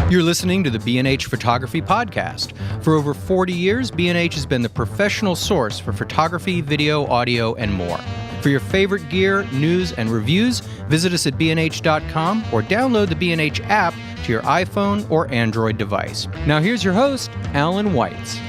You're listening to the B&H Photography Podcast. For over 40 years, B&H has been the professional source for photography, video, audio, and more. For your favorite gear, news, and reviews, visit us at bnh.com or download the B&H app to your iPhone or Android device. Now here's your host, Allan Weitz.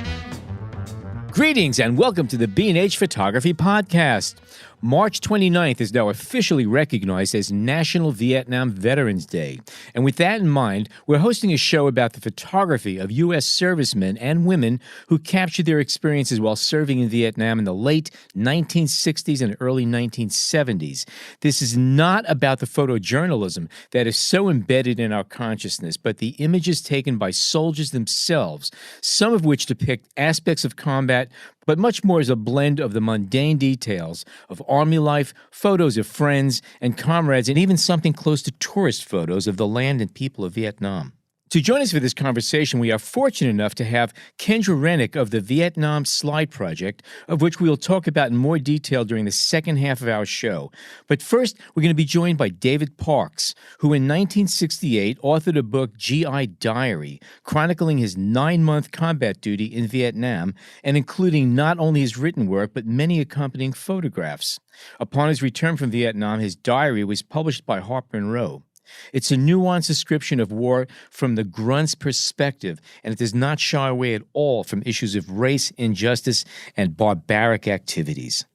Greetings and welcome to the B&H Photography Podcast. March 29th is now officially recognized as National Vietnam Veterans Day. And with that in mind, we're hosting a show about the photography of U.S. servicemen and women who captured their experiences while serving in Vietnam in the late 1960s and early 1970s. This is not about the photojournalism that is so embedded in our consciousness, but the images taken by soldiers themselves, some of which depict aspects of combat, but much more as a blend of the mundane details of Army life, photos of friends and comrades, and even something close to tourist photos of the land and people of Vietnam. To join us for this conversation, we are fortunate enough to have Kendra Rennick of the Vietnam Slide Project, of which we will talk about in more detail during the second half of our show. But first, we're going to be joined by David Parks, who in 1968 authored a book, GI Diary, chronicling his 9-month combat duty in Vietnam and including not only his written work, but many accompanying photographs. Upon his return from Vietnam, his diary was published by Harper & Row. It's a nuanced description of war from the grunt's perspective, and it does not shy away at all from issues of race, injustice, and barbaric activities.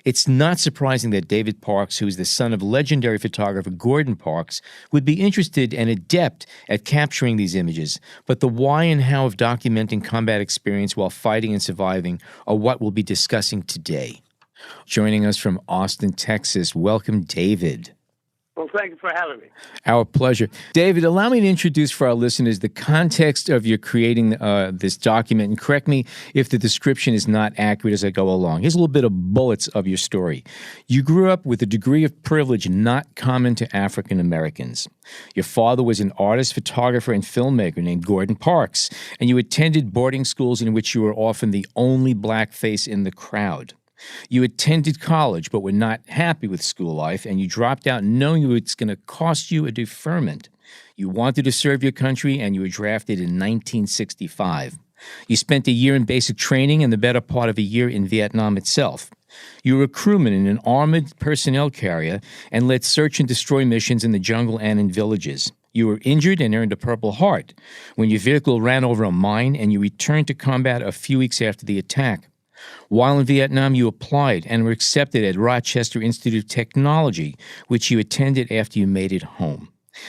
It's not surprising that David Parks, who is the son of legendary photographer Gordon Parks, would be interested and adept at capturing these images, but the why and how of documenting combat experience while fighting and surviving are what we'll be discussing today. Joining us from Austin, Texas, welcome, David. Well, thank you for having me. Our pleasure. David, allow me to introduce for our listeners the context of your creating this document, and correct me if the description is not accurate as I go along. Here's a little bit of bullets of your story. You grew up with a degree of privilege not common to African Americans. Your father was an artist, photographer, and filmmaker named Gordon Parks, and you attended boarding schools in which you were often the only black face in the crowd. You attended college but were not happy with school life, and you dropped out knowing it was going to cost you a deferment. You wanted to serve your country, and you were drafted in 1965. You spent a year in basic training and the better part of a year in Vietnam itself. You were a crewman in an armored personnel carrier and led search and destroy missions in the jungle and in villages. You were injured and earned a Purple Heart when your vehicle ran over a mine, and you returned to combat a few weeks after the attack. While in Vietnam, you applied and were accepted at Rochester Institute of Technology, which you attended after you made it home.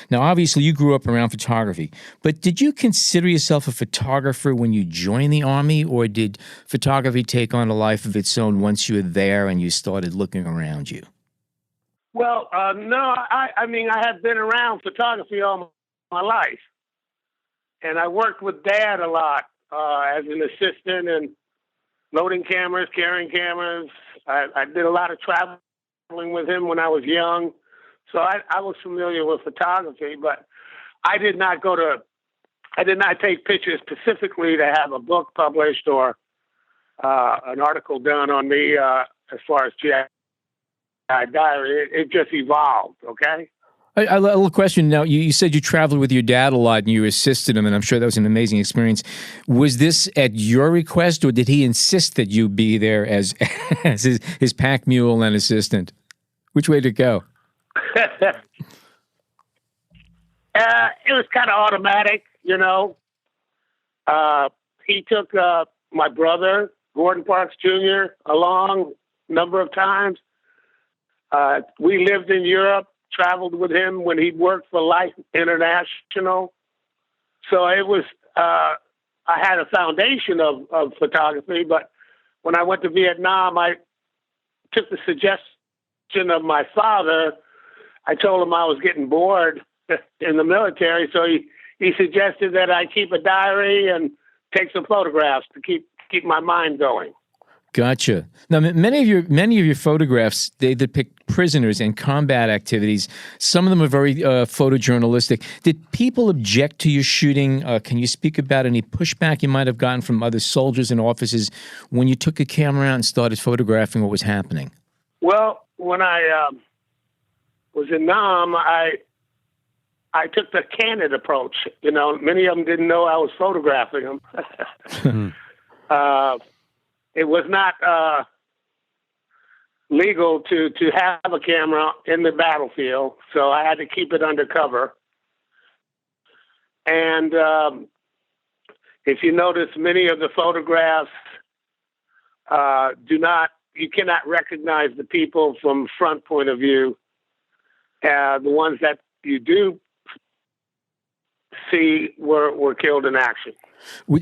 Now, obviously, you grew up around photography, but did you consider yourself a photographer when you joined the Army, or did photography take on a life of its own once you were there and you started looking around you? Well, no, I mean, I have been around photography all my life, and I worked with Dad a lot as an assistant and loading cameras, carrying cameras. I did a lot of traveling with him when I was young. So I was familiar with photography, but I did not take pictures specifically to have a book published or an article done on me as far as GI Diary. It just evolved, okay? A little question. Now, you said you traveled with your dad a lot and you assisted him, and I'm sure that was an amazing experience. Was this at your request, or did he insist that you be there as his pack mule and assistant? Which way to go? It was kind of automatic, you know. He took my brother, Gordon Parks Jr., along a number of times. We lived in Europe. Traveled with him when he worked for Life International. So it was, I had a foundation of photography, but when I went to Vietnam, I took the suggestion of my father. I told him I was getting bored in the military, so he suggested that I keep a diary and take some photographs to keep my mind going. Gotcha. Now, many of your photographs, they depict prisoners and combat activities. Some of them are very photojournalistic. Did people object to your shooting? Can you speak about any pushback you might have gotten from other soldiers and officers when you took a camera out and started photographing what was happening? Well, when I was in Nam, I I took the candid approach. You know, many of them didn't know I was photographing them. It was not legal to have a camera in the battlefield, so I had to keep it undercover. And if you notice, many of the photographs you cannot recognize the people from front point of view. The ones that you do see were killed in action.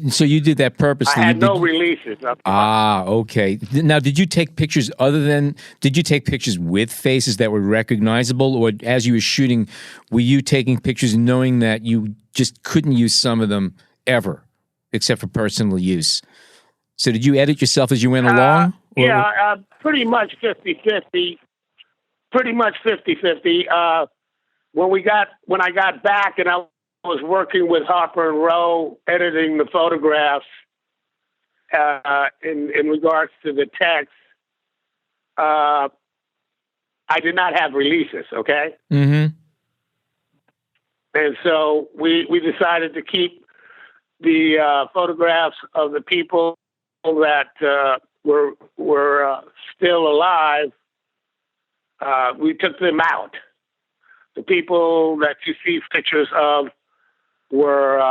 So you did that purposely? I had no releases. Okay. Now, did you take pictures did you take pictures with faces that were recognizable? Or as you were shooting, were you taking pictures knowing that you just couldn't use some of them ever, except for personal use? So did you edit yourself as you went along? Pretty much 50-50. Pretty much 50-50. When I got back and I was working with Harper and Row, editing the photographs in regards to the text, I did not have releases, okay? Mm-hmm. And so we decided to keep the photographs of the people that were still alive. We took them out. The people that you see pictures of were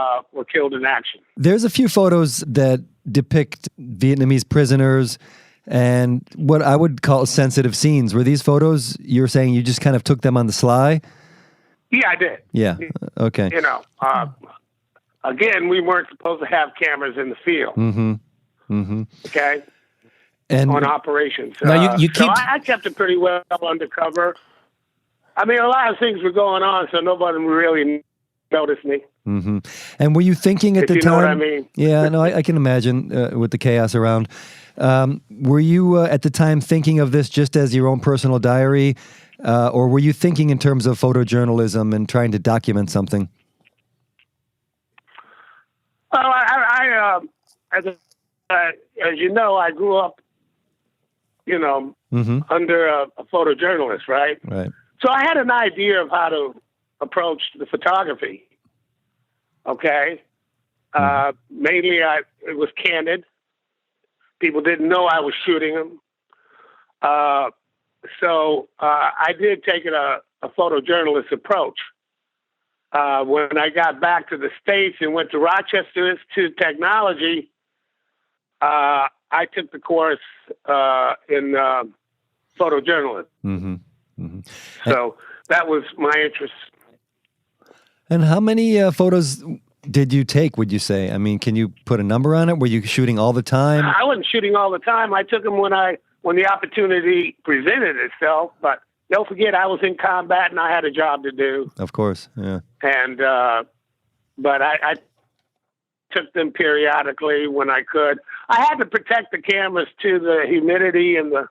killed in action. There's a few photos that depict Vietnamese prisoners and what I would call sensitive scenes. Were these photos, you're saying you just kind of took them on the sly? Yeah, I did. Yeah, okay. You know, again, we weren't supposed to have cameras in the field. Mm-hmm. Mm-hmm. Okay? And on operations. Now you keep... So I kept it pretty well undercover. I mean, a lot of things were going on, so nobody really noticed me. Mm-hmm. And were you thinking at the time? You know what I mean? Yeah, no, I can imagine with the chaos around. Were you at the time thinking of this just as your own personal diary, or were you thinking in terms of photojournalism and trying to document something? Well, as you know, I grew up, you know, under a photojournalist, right? Right. So I had an idea of how to approach the photography. Okay. Mainly it was candid. People didn't know I was shooting them. So I did take it a photojournalist approach. When I got back to the States and went to Rochester Institute of Technology, I took the course in photojournalism. Mm-hmm. Mm-hmm. So that was my interest. And how many photos did you take, would you say? I mean, can you put a number on it? Were you shooting all the time? I wasn't shooting all the time. I took them when the opportunity presented itself. But don't forget, I was in combat and I had a job to do. Of course, yeah. And but I took them periodically when I could. I had to protect the cameras to the humidity and the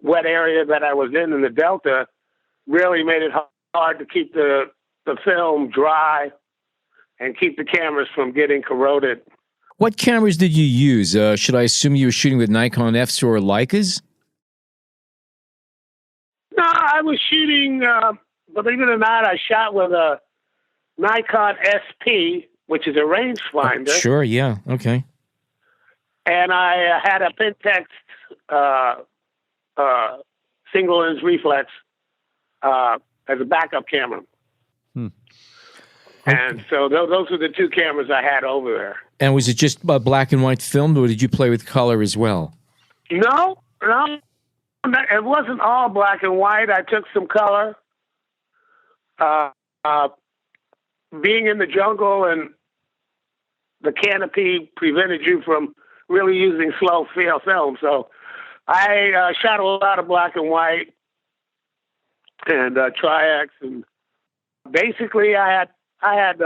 wet area that I was in the Delta. Really made it hard to keep the film dry and keep the cameras from getting corroded. What cameras did you use? Should I assume you were shooting with Nikon Fs or Leicas? No, I was shooting, believe it or not, I shot with a Nikon SP, which is a rangefinder. Sure, yeah, okay. And I had a Pentax single lens reflex as a backup camera. And so those were the two cameras I had over there. And was it just black and white filmed, or did you play with color as well? No, it wasn't all black and white. I took some color. Being in the jungle and the canopy prevented you from really using slow film. So I shot a lot of black and white and Tri-X, and basically I had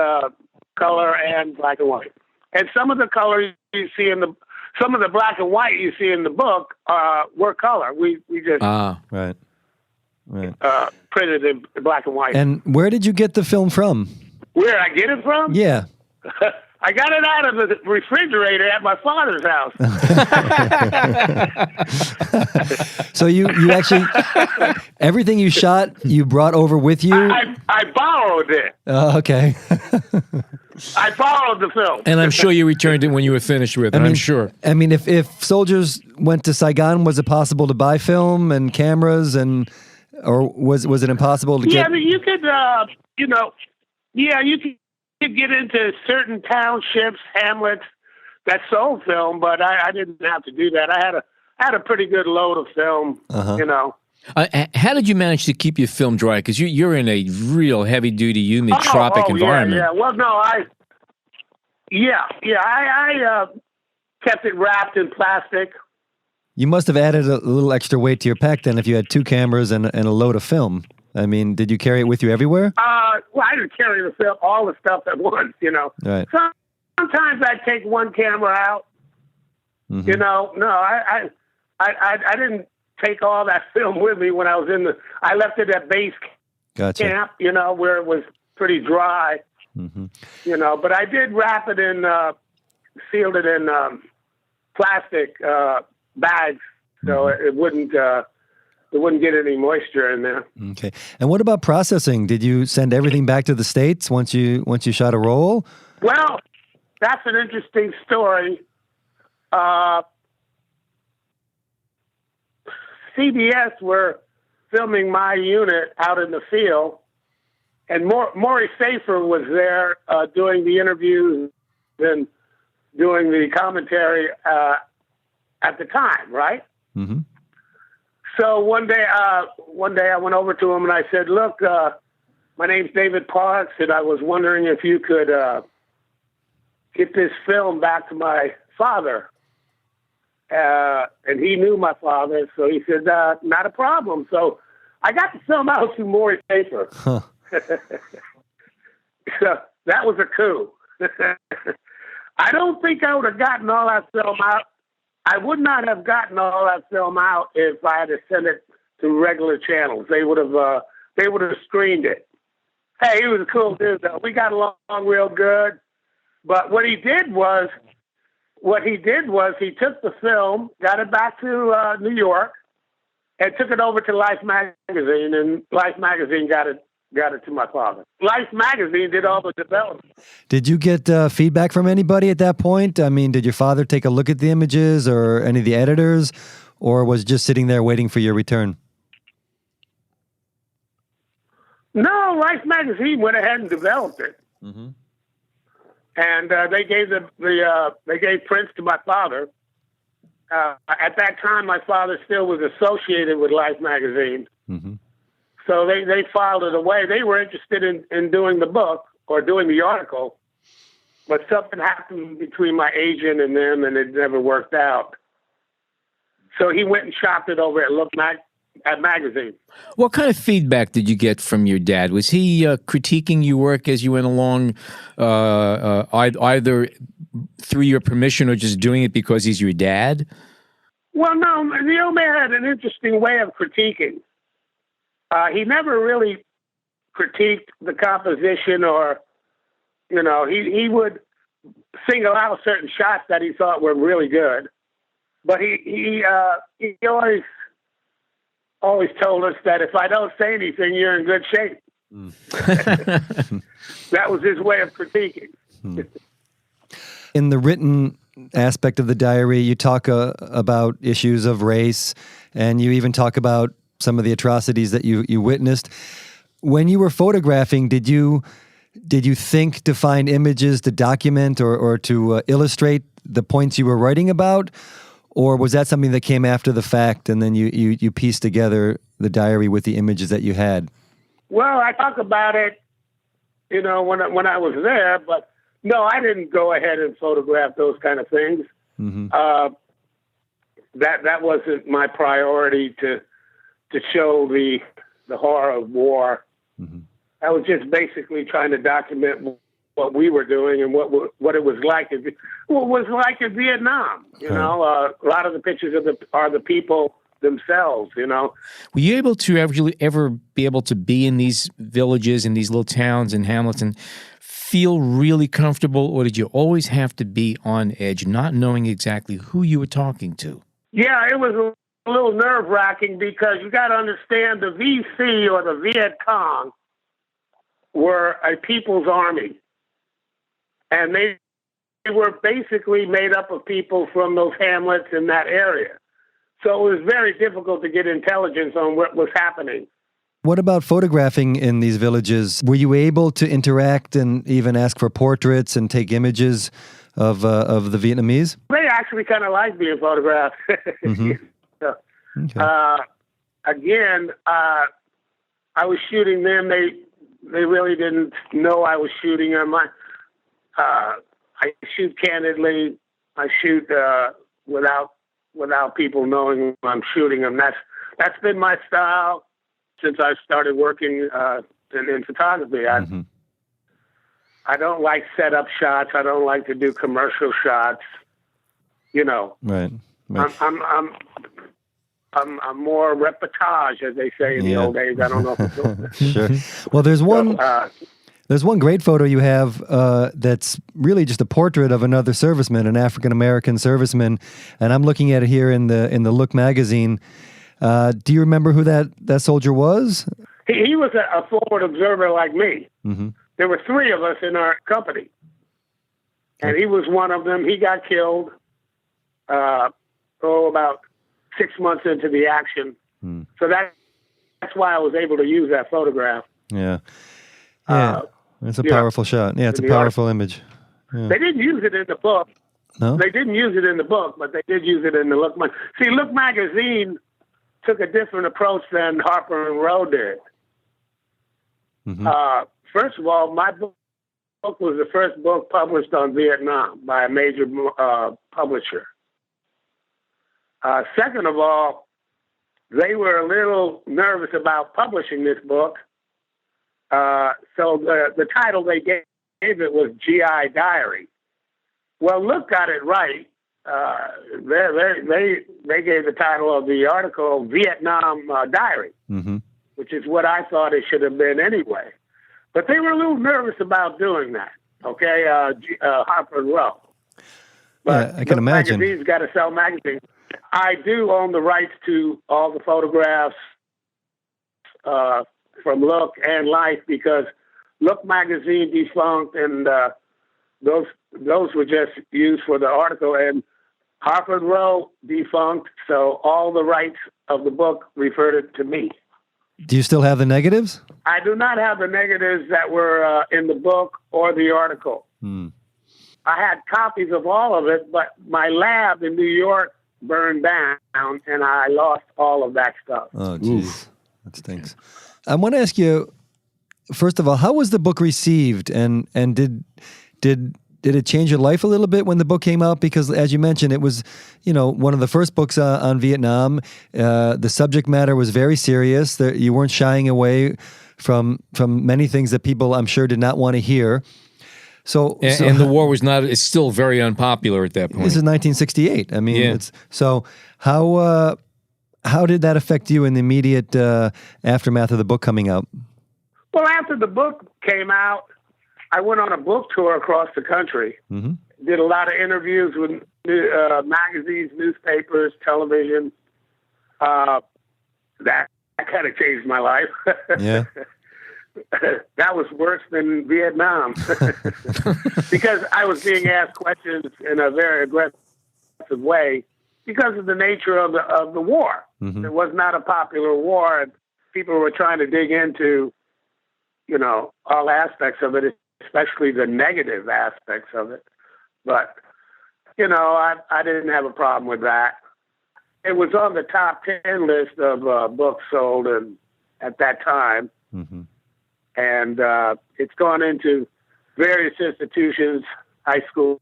color and black and white. And some of the color you see some of the black and white you see in the book were color. We just right. printed in black and white. And where did you get the film from? Where I get it from? Yeah. I got it out of the refrigerator at my father's house. So you actually, everything you shot, you brought over with you? I borrowed it. Okay. I borrowed the film. And I'm sure you returned it when you were finished with it, I'm sure. I mean, if soldiers went to Saigon, was it possible to buy film and cameras, or was it impossible to get? Yeah, I mean, you could, you could get into certain townships, hamlets that sold film, but I didn't have to do that. I had a pretty good load of film, How did you manage to keep your film dry? Because you're in a real heavy-duty, humid, tropic environment. Yeah. Well, no, I kept it wrapped in plastic. You must have added a little extra weight to your pack then if you had two cameras and a load of film. I mean, did you carry it with you everywhere? Well, I didn't carry the film, all the stuff at once, Right. Sometimes I'd take one camera out. Mm-hmm. No, I didn't take all that film with me when I was I left it at base Gotcha. camp, where it was pretty dry, Mm-hmm. but I did wrap it in, sealed it in plastic bags so it wouldn't get any moisture in there. Okay. And what about processing? Did you send everything back to the States once you shot a roll? Well, that's an interesting story. CBS were filming my unit out in the field, and Maury Safer was there doing the interviews and doing the commentary at the time, right? Mm-hmm. So one day I went over to him and I said, "Look, my name's David Parks, and I was wondering if you could get this film back to my father." And he knew my father, so he said, "Not a problem." So I got the film out to Maury Safer. Huh. So that was a coup. I don't think I would have gotten all that film out. I would not have gotten all that film out if I had to send it to regular channels. They would have screened it. Hey, he was a cool dude, though. We got along real good. But what he did was he took the film, got it back to New York, and took it over to Life magazine, and Life magazine got it to my father. Life magazine did all the development. Did you get feedback from anybody at that point? I mean, did your father take a look at the images or any of the editors, or was just sitting there waiting for your return? No, Life magazine went ahead and developed it. Mm-hmm. And they gave they gave prints to my father. At that time, my father still was associated with Life magazine. Mm-hmm. So they filed it away. They were interested in doing the book or doing the article, but something happened between my agent and them, and it never worked out. So he went and shopped it over at magazine. What kind of feedback did you get from your dad? Was he critiquing your work as you went along, either through your permission or just doing it because he's your dad? Well, no, the old man had an interesting way of critiquing. He never really critiqued the composition, or, he would single out certain shots that he thought were really good. But he always told us that if I don't say anything, you're in good shape. That was his way of critiquing. In the written aspect of the diary, you talk about issues of race, and you even talk about some of the atrocities that you witnessed. When you were photographing, did you think to find images to document or to illustrate the points you were writing about? Or was that something that came after the fact, and then you pieced together the diary with the images that you had? Well, I talk about it, when I was there, but no, I didn't go ahead and photograph those kind of things. Mm-hmm. That wasn't my priority to show the horror of war. Mm-hmm. I was just basically trying to document what we were doing and what it was like. What was like in Vietnam. A lot of the pictures are the people themselves. Were you able to ever be able to be in these villages, in these little towns and hamlets, and feel really comfortable, or did you always have to be on edge, not knowing exactly who you were talking to? Yeah, it was a little nerve-wracking because you got to understand the VC or the Viet Cong were a people's army. And they were basically made up of people from those hamlets in that area. So it was very difficult to get intelligence on what was happening. What about photographing in these villages? Were you able to interact and even ask for portraits and take images of the Vietnamese? They actually kind of liked being photographed. Mm-hmm. So, Okay. again, I was shooting them. They really didn't know I was shooting them. I shoot candidly. I shoot without people knowing I'm shooting them. That's been my style since I started working in photography. I don't like setup shots. I don't like to do commercial shots. You know, Right. I'm more reportage, as they say in the old days. I don't know if it's doing that. Sure. Well, there's one. There's one great photo you have that's really just a portrait of another serviceman, an African-American serviceman, and I'm looking at it here in the Look magazine. Do you remember who that soldier was? He was a forward observer like me. Mm-hmm. There were three of us in our company, and he was one of them. He got killed about 6 months into the action. So that's why I was able to use that photograph. Yeah. Yeah. It's a powerful shot. Yeah, it's a powerful image. Yeah. They didn't use it in the book. No? They didn't use it in the book, but they did use it in the Look magazine. See, Look magazine took a different approach than Harper and Row did. Mm-hmm. First of all, my book was the first book published on Vietnam by a major publisher. Second of all, they were a little nervous about publishing this book. So the title they gave it was GI Diary. Well, Look got it right. They gave the title of the article Vietnam Diary, Mm-hmm. which is what I thought it should have been anyway. But they were a little nervous about doing that. Okay, Harper and Row. But Yeah, I can imagine. Magazine's got to sell magazines. I do own the rights to all the photographs from Look and Life because Look magazine defunct, and those were just used for the article. And Harper and Row defunct, so all the rights of the book referred it to me. Do you still have the negatives? I do not have the negatives that were in the book or the article. I had copies of all of it, but my lab in New York burned down, and I lost all of that stuff. Oh, jeez. That stinks. I want to ask you, first of all, how was the book received, and did it change your life a little bit when the book came out? Because, as you mentioned, it was, one of the first books on Vietnam. The subject matter was very serious. You weren't shying away from many things that people, I'm sure, did not want to hear. So the war was it's still very unpopular at that point. This is 1968. I mean, so how did that affect you in the immediate aftermath of the book coming out? Well, after the book came out, I went on a book tour across the country. Mm-hmm. Did a lot of interviews with magazines, newspapers, television. That kind of changed my life. Yeah. That was worse than Vietnam because I was being asked questions in a very aggressive way because of the nature of the war. Mm-hmm. It was not a popular war, and people were trying to dig into, all aspects of it, especially the negative aspects of it. But, I didn't have a problem with that. It was on the top 10 list of books sold at that time. Mm-hmm. And it's gone into various institutions, high schools,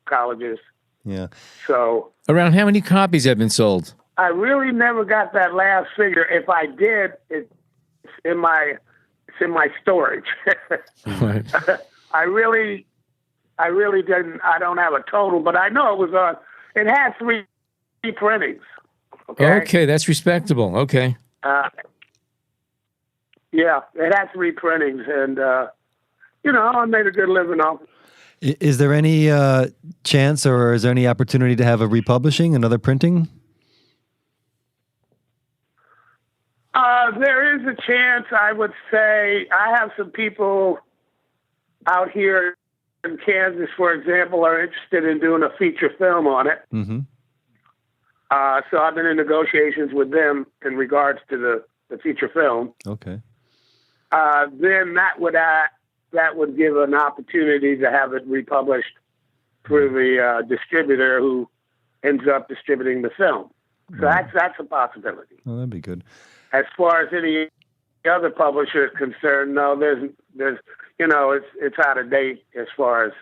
colleges. Yeah. So around how many copies have been sold? I really never got that last figure. If I did, it's in my storage. Right. I really didn't. I don't have a total, but I know it was on. It had 3 printings. Okay, that's respectable. Okay. Yeah, it had 3 printings, and I made a good living off it. Is there any chance, or is there any opportunity to have a republishing, another printing? There is a chance. I would say I have some people out here in Kansas, for example, are interested in doing a feature film on it. Mm-hmm. So I've been in negotiations with them in regards to the feature film. Okay. Then that would give an opportunity to have it republished through the distributor who ends up distributing the film. So that's a possibility. Oh, that'd be good. As far as any other publisher is concerned, no, there's it's out of date as far as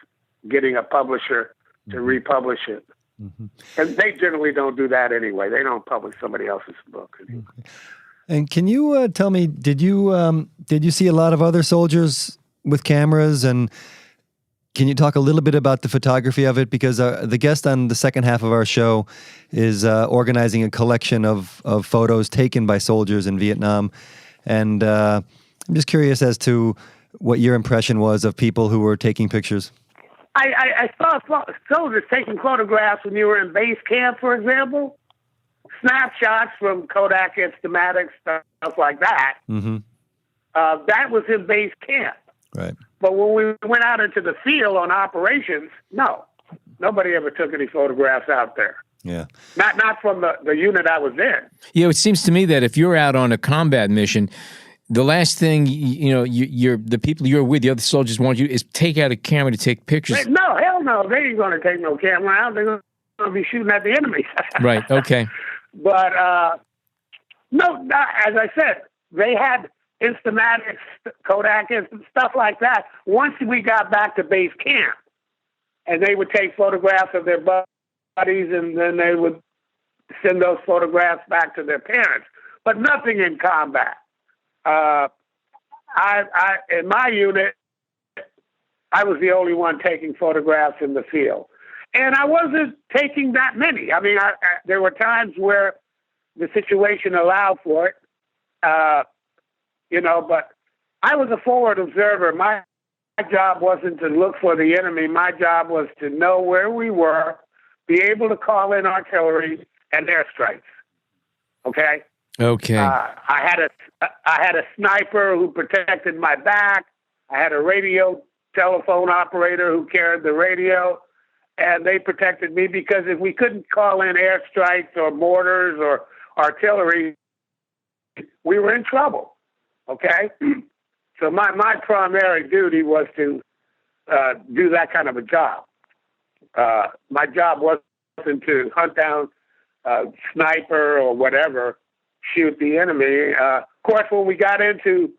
getting a publisher to republish it. Mm-hmm. And they generally don't do that anyway. They don't publish somebody else's book. Okay. And can you tell me, did you see a lot of other soldiers with cameras, and can you talk a little bit about the photography of it? Because the guest on the second half of our show is organizing a collection of photos taken by soldiers in Vietnam. And I'm just curious as to what your impression was of people who were taking pictures. I saw soldiers taking photographs when you were in base camp, for example. Snapshots from Kodak Instamatic, stuff like that. Mm-hmm. That was in base camp. Right. But when we went out into the field on operations, no. Nobody ever took any photographs out there. Yeah. Not from the unit I was in. Yeah, it seems to me that if you're out on a combat mission, the last thing the people you're with, the other soldiers want you is take out a camera to take pictures. No, hell no. They ain't going to take no camera out. They're going to be shooting at the enemy. Right. Okay. But no, as I said, they had Instamatics, Kodak, and stuff like that. Once we got back to base camp, and they would take photographs of their buddies, and then they would send those photographs back to their parents. But nothing in combat. I in my unit, I was the only one taking photographs in the field, and I wasn't taking that many. I mean, there were times where the situation allowed for it, but I was a forward observer. My job wasn't to look for the enemy. My job was to know where we were, be able to call in artillery and airstrikes. Okay. Okay. I had a sniper who protected my back. I had a radio telephone operator who carried the radio, and they protected me because if we couldn't call in airstrikes or mortars or artillery, we were in trouble. Okay? So my primary duty was to do that kind of a job. My job wasn't to hunt down a sniper or whatever, shoot the enemy. Of course, when we got into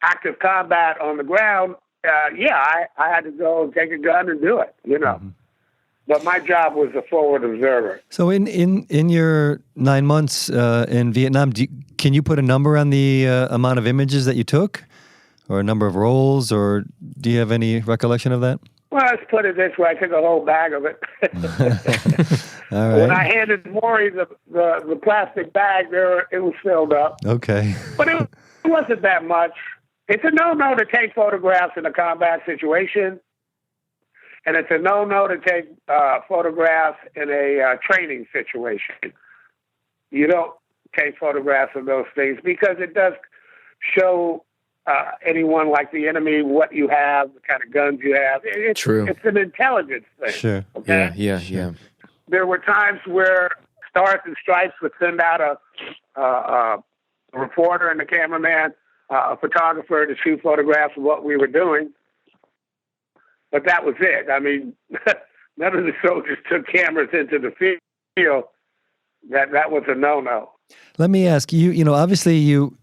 active combat on the ground, I had to go and take a gun and do it, Mm-hmm. But my job was a forward observer. So in your 9 months in Vietnam, can you put a number on the amount of images that you took, or a number of rolls, or do you have any recollection of that? Well, let's put it this way. I took a whole bag of it. All right. When I handed Maury the plastic bag, it was filled up. Okay. But it wasn't that much. It's a no-no to take photographs in a combat situation, and it's a no-no to take photographs in a training situation. You don't take photographs of those things because it does show anyone like the enemy what you have, the kind of guns you have. True. It's an intelligence thing. Sure. Okay? Yeah. There were times where Stars and Stripes would send out a reporter and a cameraman, a photographer to shoot photographs of what we were doing. But that was it. I mean, none of the soldiers took cameras into the field. That was a no-no. Let me ask you. Obviously, you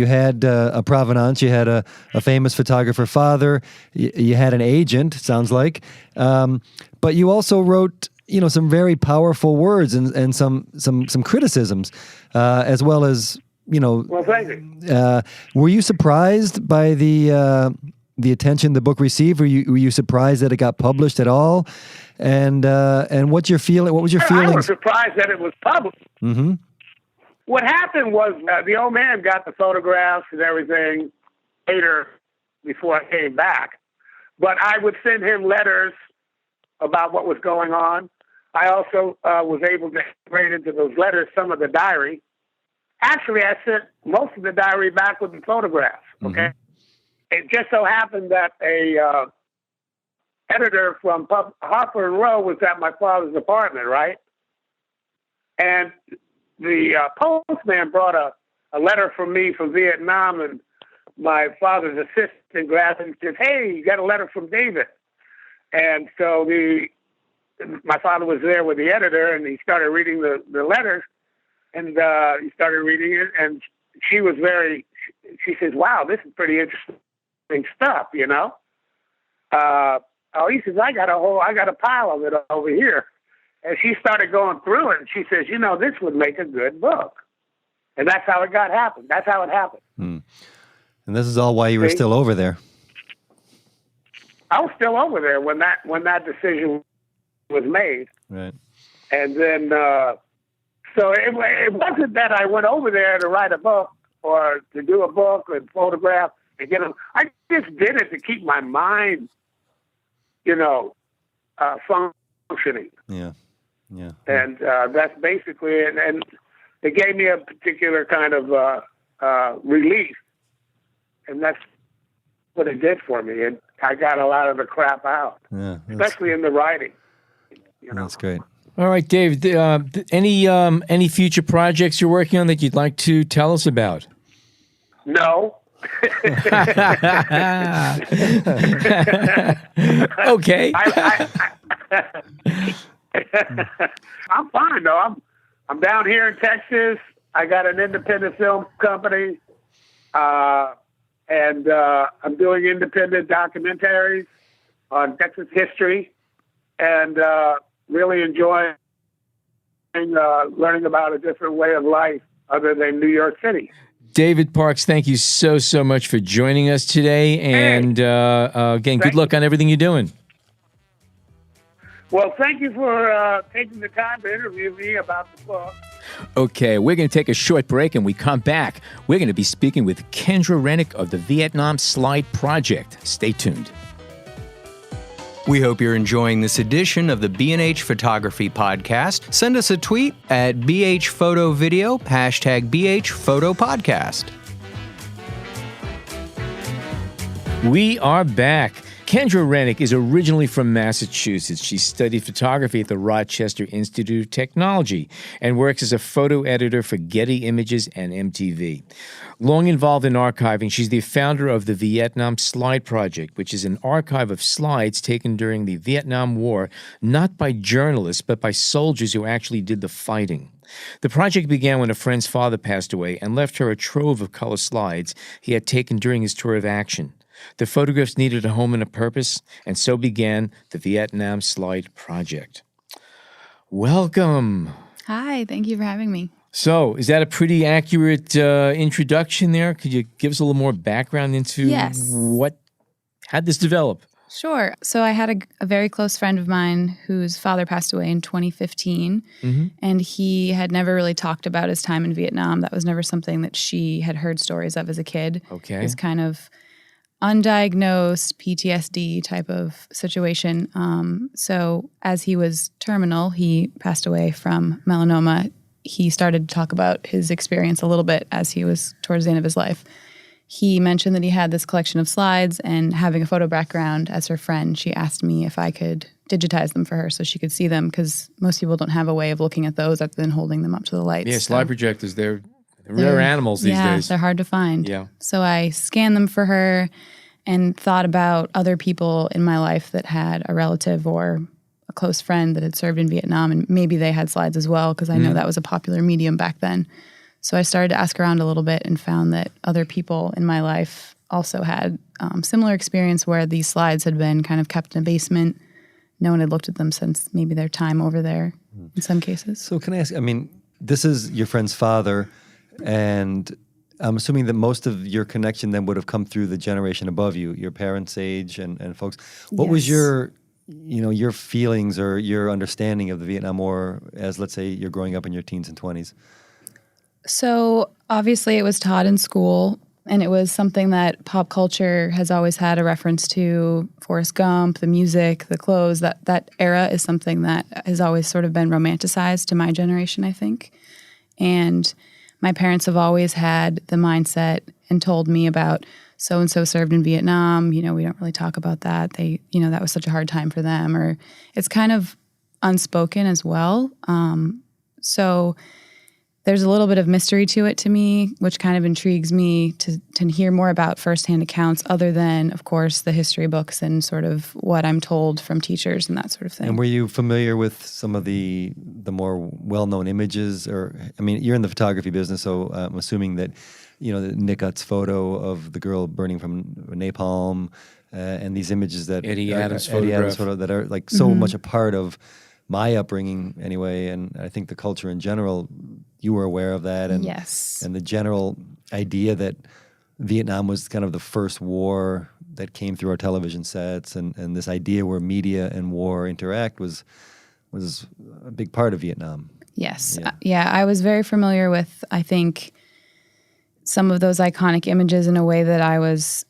had a provenance. You had a famous photographer father. You had an agent. Sounds like, but you also wrote some very powerful words and some criticisms, as well as Well, thank you. Were you surprised by the attention the book received? Were you surprised that it got published at all? And what's your feeling? What was your feelings? I was surprised that it was published. Mm-hmm. What happened was the old man got the photographs and everything later before I came back. But I would send him letters about what was going on. I also was able to integrate into those letters some of the diary. Actually, I sent most of the diary back with the photographs. Okay, It just so happened that a editor from Harper and Row was at my father's apartment, right? And the postman brought a letter from me from Vietnam, and my father's assistant grabbed it and said, "Hey, you got a letter from David." And so my father was there with the editor, and he started reading the letters, and he started reading it, and she says, "Wow, this is pretty interesting stuff, you know." He says, I got a pile of it over here. And she started going through it, and she says, this would make a good book. And that's how it happened. That's how it happened. And this is all while you were still over there. I was still over there when that decision was made. Right. And then, so it wasn't that I went over there to write a book or to do a book and photograph and get them. I just did it to keep my mind, functioning. Yeah. And that's basically it. And it gave me a particular kind of relief. And that's what it did for me. And I got a lot of the crap out, especially in the writing. That's great. All right, Dave, any future projects you're working on that you'd like to tell us about? No. Okay. I'm fine though. I'm down here in Texas. I got an independent film company, and I'm doing independent documentaries on Texas history, and really enjoying learning about a different way of life other than New York City. David Parks, thank you so much for joining us today. And again, good luck on everything you're doing. Well, thank you for taking the time to interview me about the book. Okay, we're going to take a short break, and we come back. We're going to be speaking with Kendra Rennick of the Vietnam Slide Project. Stay tuned. We hope you're enjoying this edition of the B&H Photography Podcast. Send us a tweet at BHPhotoVideo, #BHPhotoPodcast. We are back. Kendra Rennick is originally from Massachusetts. She studied photography at the Rochester Institute of Technology and works as a photo editor for Getty Images and MTV. Long involved in archiving, she's the founder of the Vietnam Slide Project, which is an archive of slides taken during the Vietnam War, not by journalists, but by soldiers who actually did the fighting. The project began when a friend's father passed away and left her a trove of color slides he had taken during his tour of action. The photographs needed a home and a purpose, and so began the Vietnam Slide Project. Welcome. Hi, thank you for having me. So, is that a pretty accurate introduction there? Could you give us a little more background into how'd this develop? Sure. So I had a very close friend of mine whose father passed away in 2015, and he had never really talked about his time in Vietnam. That was never something that she had heard stories of as a kid. Okay. It was kind of undiagnosed PTSD type of situation. So as he was terminal, he passed away from melanoma. He started to talk about his experience a little bit as he was towards the end of his life. He mentioned that he had this collection of slides, and having a photo background as her friend, she asked me if I could digitize them for her so she could see them, because most people don't have a way of looking at those other than holding them up to the lights. Yeah, slide projectors, they're rare animals these days. Yeah, they're hard to find. Yeah. So I scanned them for her and thought about other people in my life that had a relative or a close friend that had served in Vietnam, and maybe they had slides as well, because I know that was a popular medium back then. So I started to ask around a little bit and found that other people in my life also had similar experience where these slides had been kind of kept in a basement. No one had looked at them since maybe their time over there in some cases. So can I ask, this is your friend's father, and I'm assuming that most of your connection then would have come through the generation above you, your parents' age and folks. What was your feelings or your understanding of the Vietnam War as, let's say, you're growing up in your teens and 20s? So obviously it was taught in school. And it was something that pop culture has always had a reference to. Forrest Gump, the music, the clothes, that era is something that has always sort of been romanticized to my generation, I think. And my parents have always had the mindset and told me about so-and-so served in Vietnam. We don't really talk about that. That was such a hard time for them. Or it's kind of unspoken as well. So there's a little bit of mystery to it to me, which kind of intrigues me to hear more about firsthand accounts other than, of course, the history books and sort of what I'm told from teachers and that sort of thing. And were you familiar with some of the more well-known images? Or, I mean, you're in the photography business, so I'm assuming that, the Nickut's photo of the girl burning from napalm and these images that Eddie Adams photo that are like so much a part of my upbringing anyway, and I think the culture in general, you were aware of that. And, yes. And the general idea that Vietnam was kind of the first war that came through our television sets, and this idea where media and war interact was a big part of Vietnam. Yes. Yeah, I was very familiar with, I think, some of those iconic images in a way that I was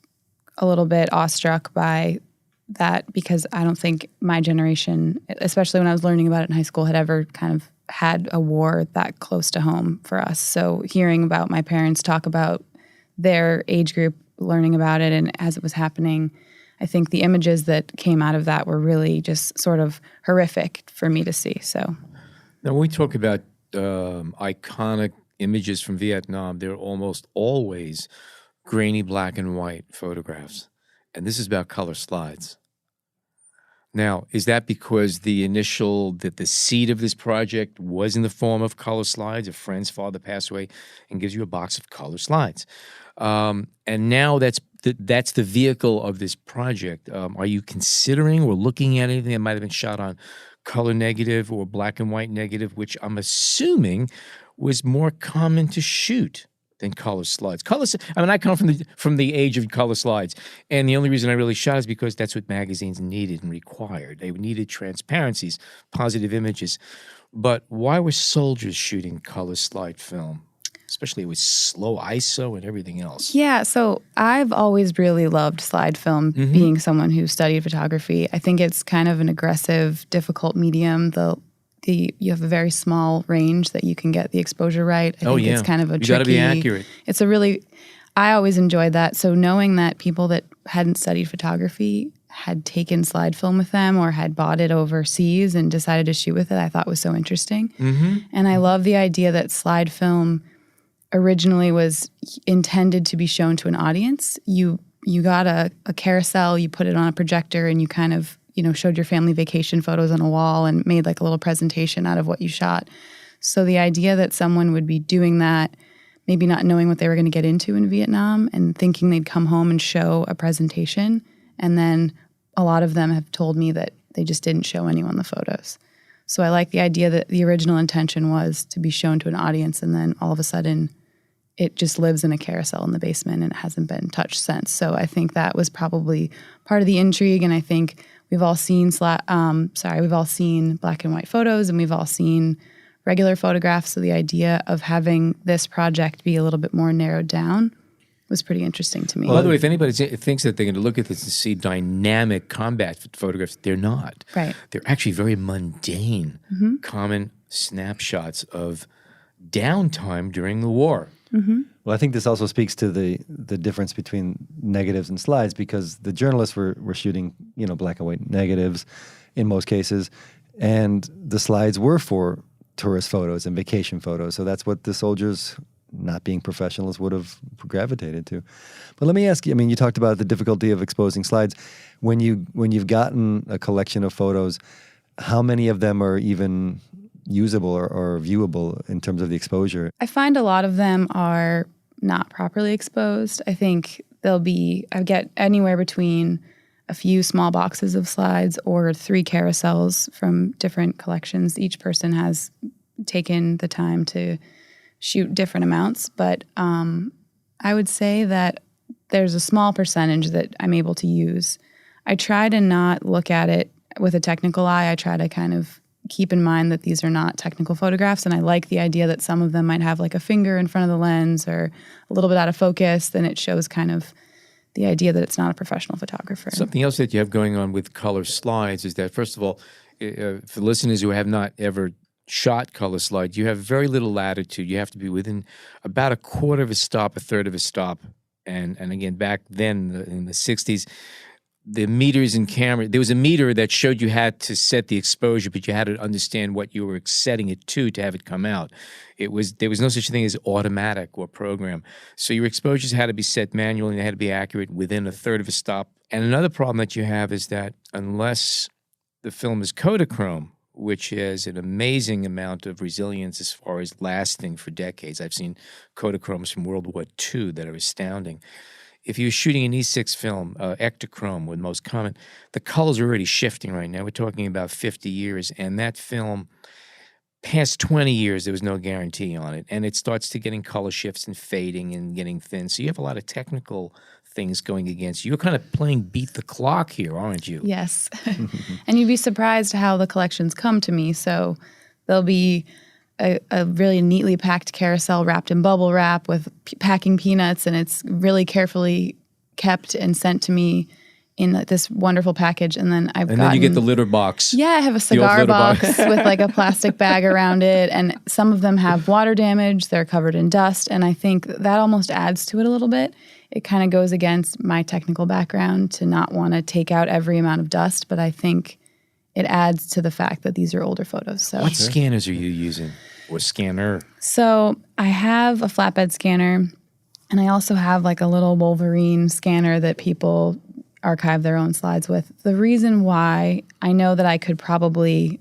a little bit awestruck by that, because I don't think my generation, especially when I was learning about it in high school, had ever kind of had a war that close to home for us. So hearing about my parents talk about their age group learning about it and as it was happening, I think the images that came out of that were really just sort of horrific for me to see. So now when we talk about iconic images from Vietnam, they're almost always grainy black and white photographs. And this is about color slides. Now, is that because the seed of this project was in the form of color slides? A friend's father passed away and gives you a box of color slides. And now that's the vehicle of this project. Are you considering or looking at anything that might have been shot on color negative or black and white negative, which I'm assuming was more common to shoot than color slides? I come from the age of color slides, and the only reason I really shot is because that's what magazines needed and required. They needed transparencies, positive images. But why were soldiers shooting color slide film, especially with slow ISO and everything else? Yeah, so I've always really loved slide film, being someone who studied photography. I think it's kind of an aggressive, difficult medium. You have a very small range that you can get the exposure right. I think it's kind of a tricky. You got to be accurate. I always enjoyed that. So knowing that people that hadn't studied photography had taken slide film with them or had bought it overseas and decided to shoot with it, I thought was so interesting. And I love the idea that slide film originally was intended to be shown to an audience. You got a carousel, you put it on a projector, and you kind of showed your family vacation photos on a wall and made like a little presentation out of what you shot. So the idea that someone would be doing that, maybe not knowing what they were going to get into in Vietnam and thinking they'd come home and show a presentation, and then a lot of them have told me that they just didn't show anyone the photos. So I like the idea that the original intention was to be shown to an audience, and then all of a sudden it just lives in a carousel in the basement and it hasn't been touched since. So I think that was probably part of the intrigue, and I think we've all seen black and white photos, and we've all seen regular photographs. So the idea of having this project be a little bit more narrowed down was pretty interesting to me. Well, by the way, if anybody thinks that they're going to look at this and see dynamic combat photographs, they're not. Right. They're actually very mundane, common snapshots of downtime during the war. Well, I think this also speaks to the difference between negatives and slides, because the journalists were shooting, black and white negatives in most cases, and the slides were for tourist photos and vacation photos. So that's what the soldiers, not being professionals, would have gravitated to. But let me ask you, you talked about the difficulty of exposing slides. When you've gotten a collection of photos, how many of them are even usable or viewable in terms of the exposure? I find a lot of them are not properly exposed. I think I get anywhere between a few small boxes of slides or 3 carousels from different collections. Each person has taken the time to shoot different amounts, but I would say that there's a small percentage that I'm able to use. I try to not look at it with a technical eye. I try to kind of keep in mind that these are not technical photographs, and I like the idea that some of them might have like a finger in front of the lens or a little bit out of focus. Then it shows kind of the idea that it's not a professional photographer. Something else that you have going on with color slides is that, first of all, for listeners who have not ever shot color slides, you have very little latitude. You have to be within about a quarter of a stop, a third of a stop. And again, back then in the 60s, the meters in camera, there was a meter that showed you had to set the exposure, but you had to understand what you were setting it to have it come out. There was no such thing as automatic or program. So your exposures had to be set manually, and they had to be accurate within a third of a stop. And another problem that you have is that unless the film is Kodachrome, which has an amazing amount of resilience as far as lasting for decades. I've seen Kodachromes from World War II that are astounding. If you're shooting an E6 film, Ektachrome was most common, the colors are already shifting right now. We're talking about 50 years, and that film, past 20 years, there was no guarantee on it. And it starts to getting color shifts and fading and getting thin. So you have a lot of technical things going against you. You're kind of playing beat the clock here, aren't you? Yes. And you'd be surprised how the collections come to me. So there'll be a really neatly packed carousel wrapped in bubble wrap with packing peanuts, and it's really carefully kept and sent to me in this wonderful package. And then then you get the litter box. Yeah, I have a cigar box with like a plastic bag around it, and some of them have water damage. They're covered in dust, and I think that almost adds to it a little bit. It kind of goes against my technical background to not want to take out every amount of dust, but I think it adds to the fact that these are older photos. So, what scanners are you using, or scanner? So I have a flatbed scanner, and I also have like a little Wolverine scanner that people archive their own slides with. The reason why I know that I could probably,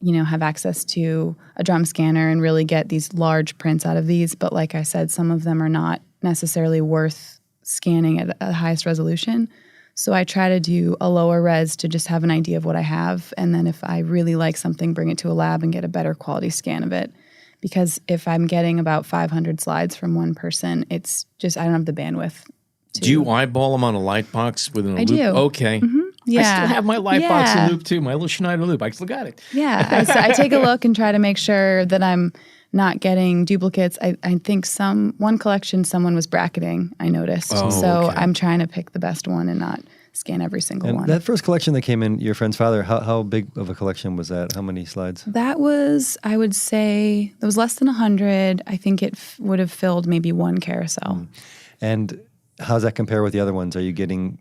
have access to a drum scanner and really get these large prints out of these, but like I said, some of them are not necessarily worth scanning at the highest resolution. So I try to do a lower res to just have an idea of what I have. And then if I really like something, bring it to a lab and get a better quality scan of it. Because if I'm getting about 500 slides from one person, it's just, I don't have the bandwidth to. Do you eyeball them on a light box within a loop? do. Okay. Mm-hmm. Yeah. I still have my light box in loop too, my little Schneider loop. I still got it. Yeah. I take a look and try to make sure that I'm not getting duplicates. I think one collection someone was bracketing, I noticed. So I'm trying to pick the best one and not scan every single one. That first collection that came in, your friend's father, how big of a collection was that? How many slides? That was, I would say, it was less than 100. I think it would have filled maybe one carousel. And how does that compare with the other ones? Are you getting,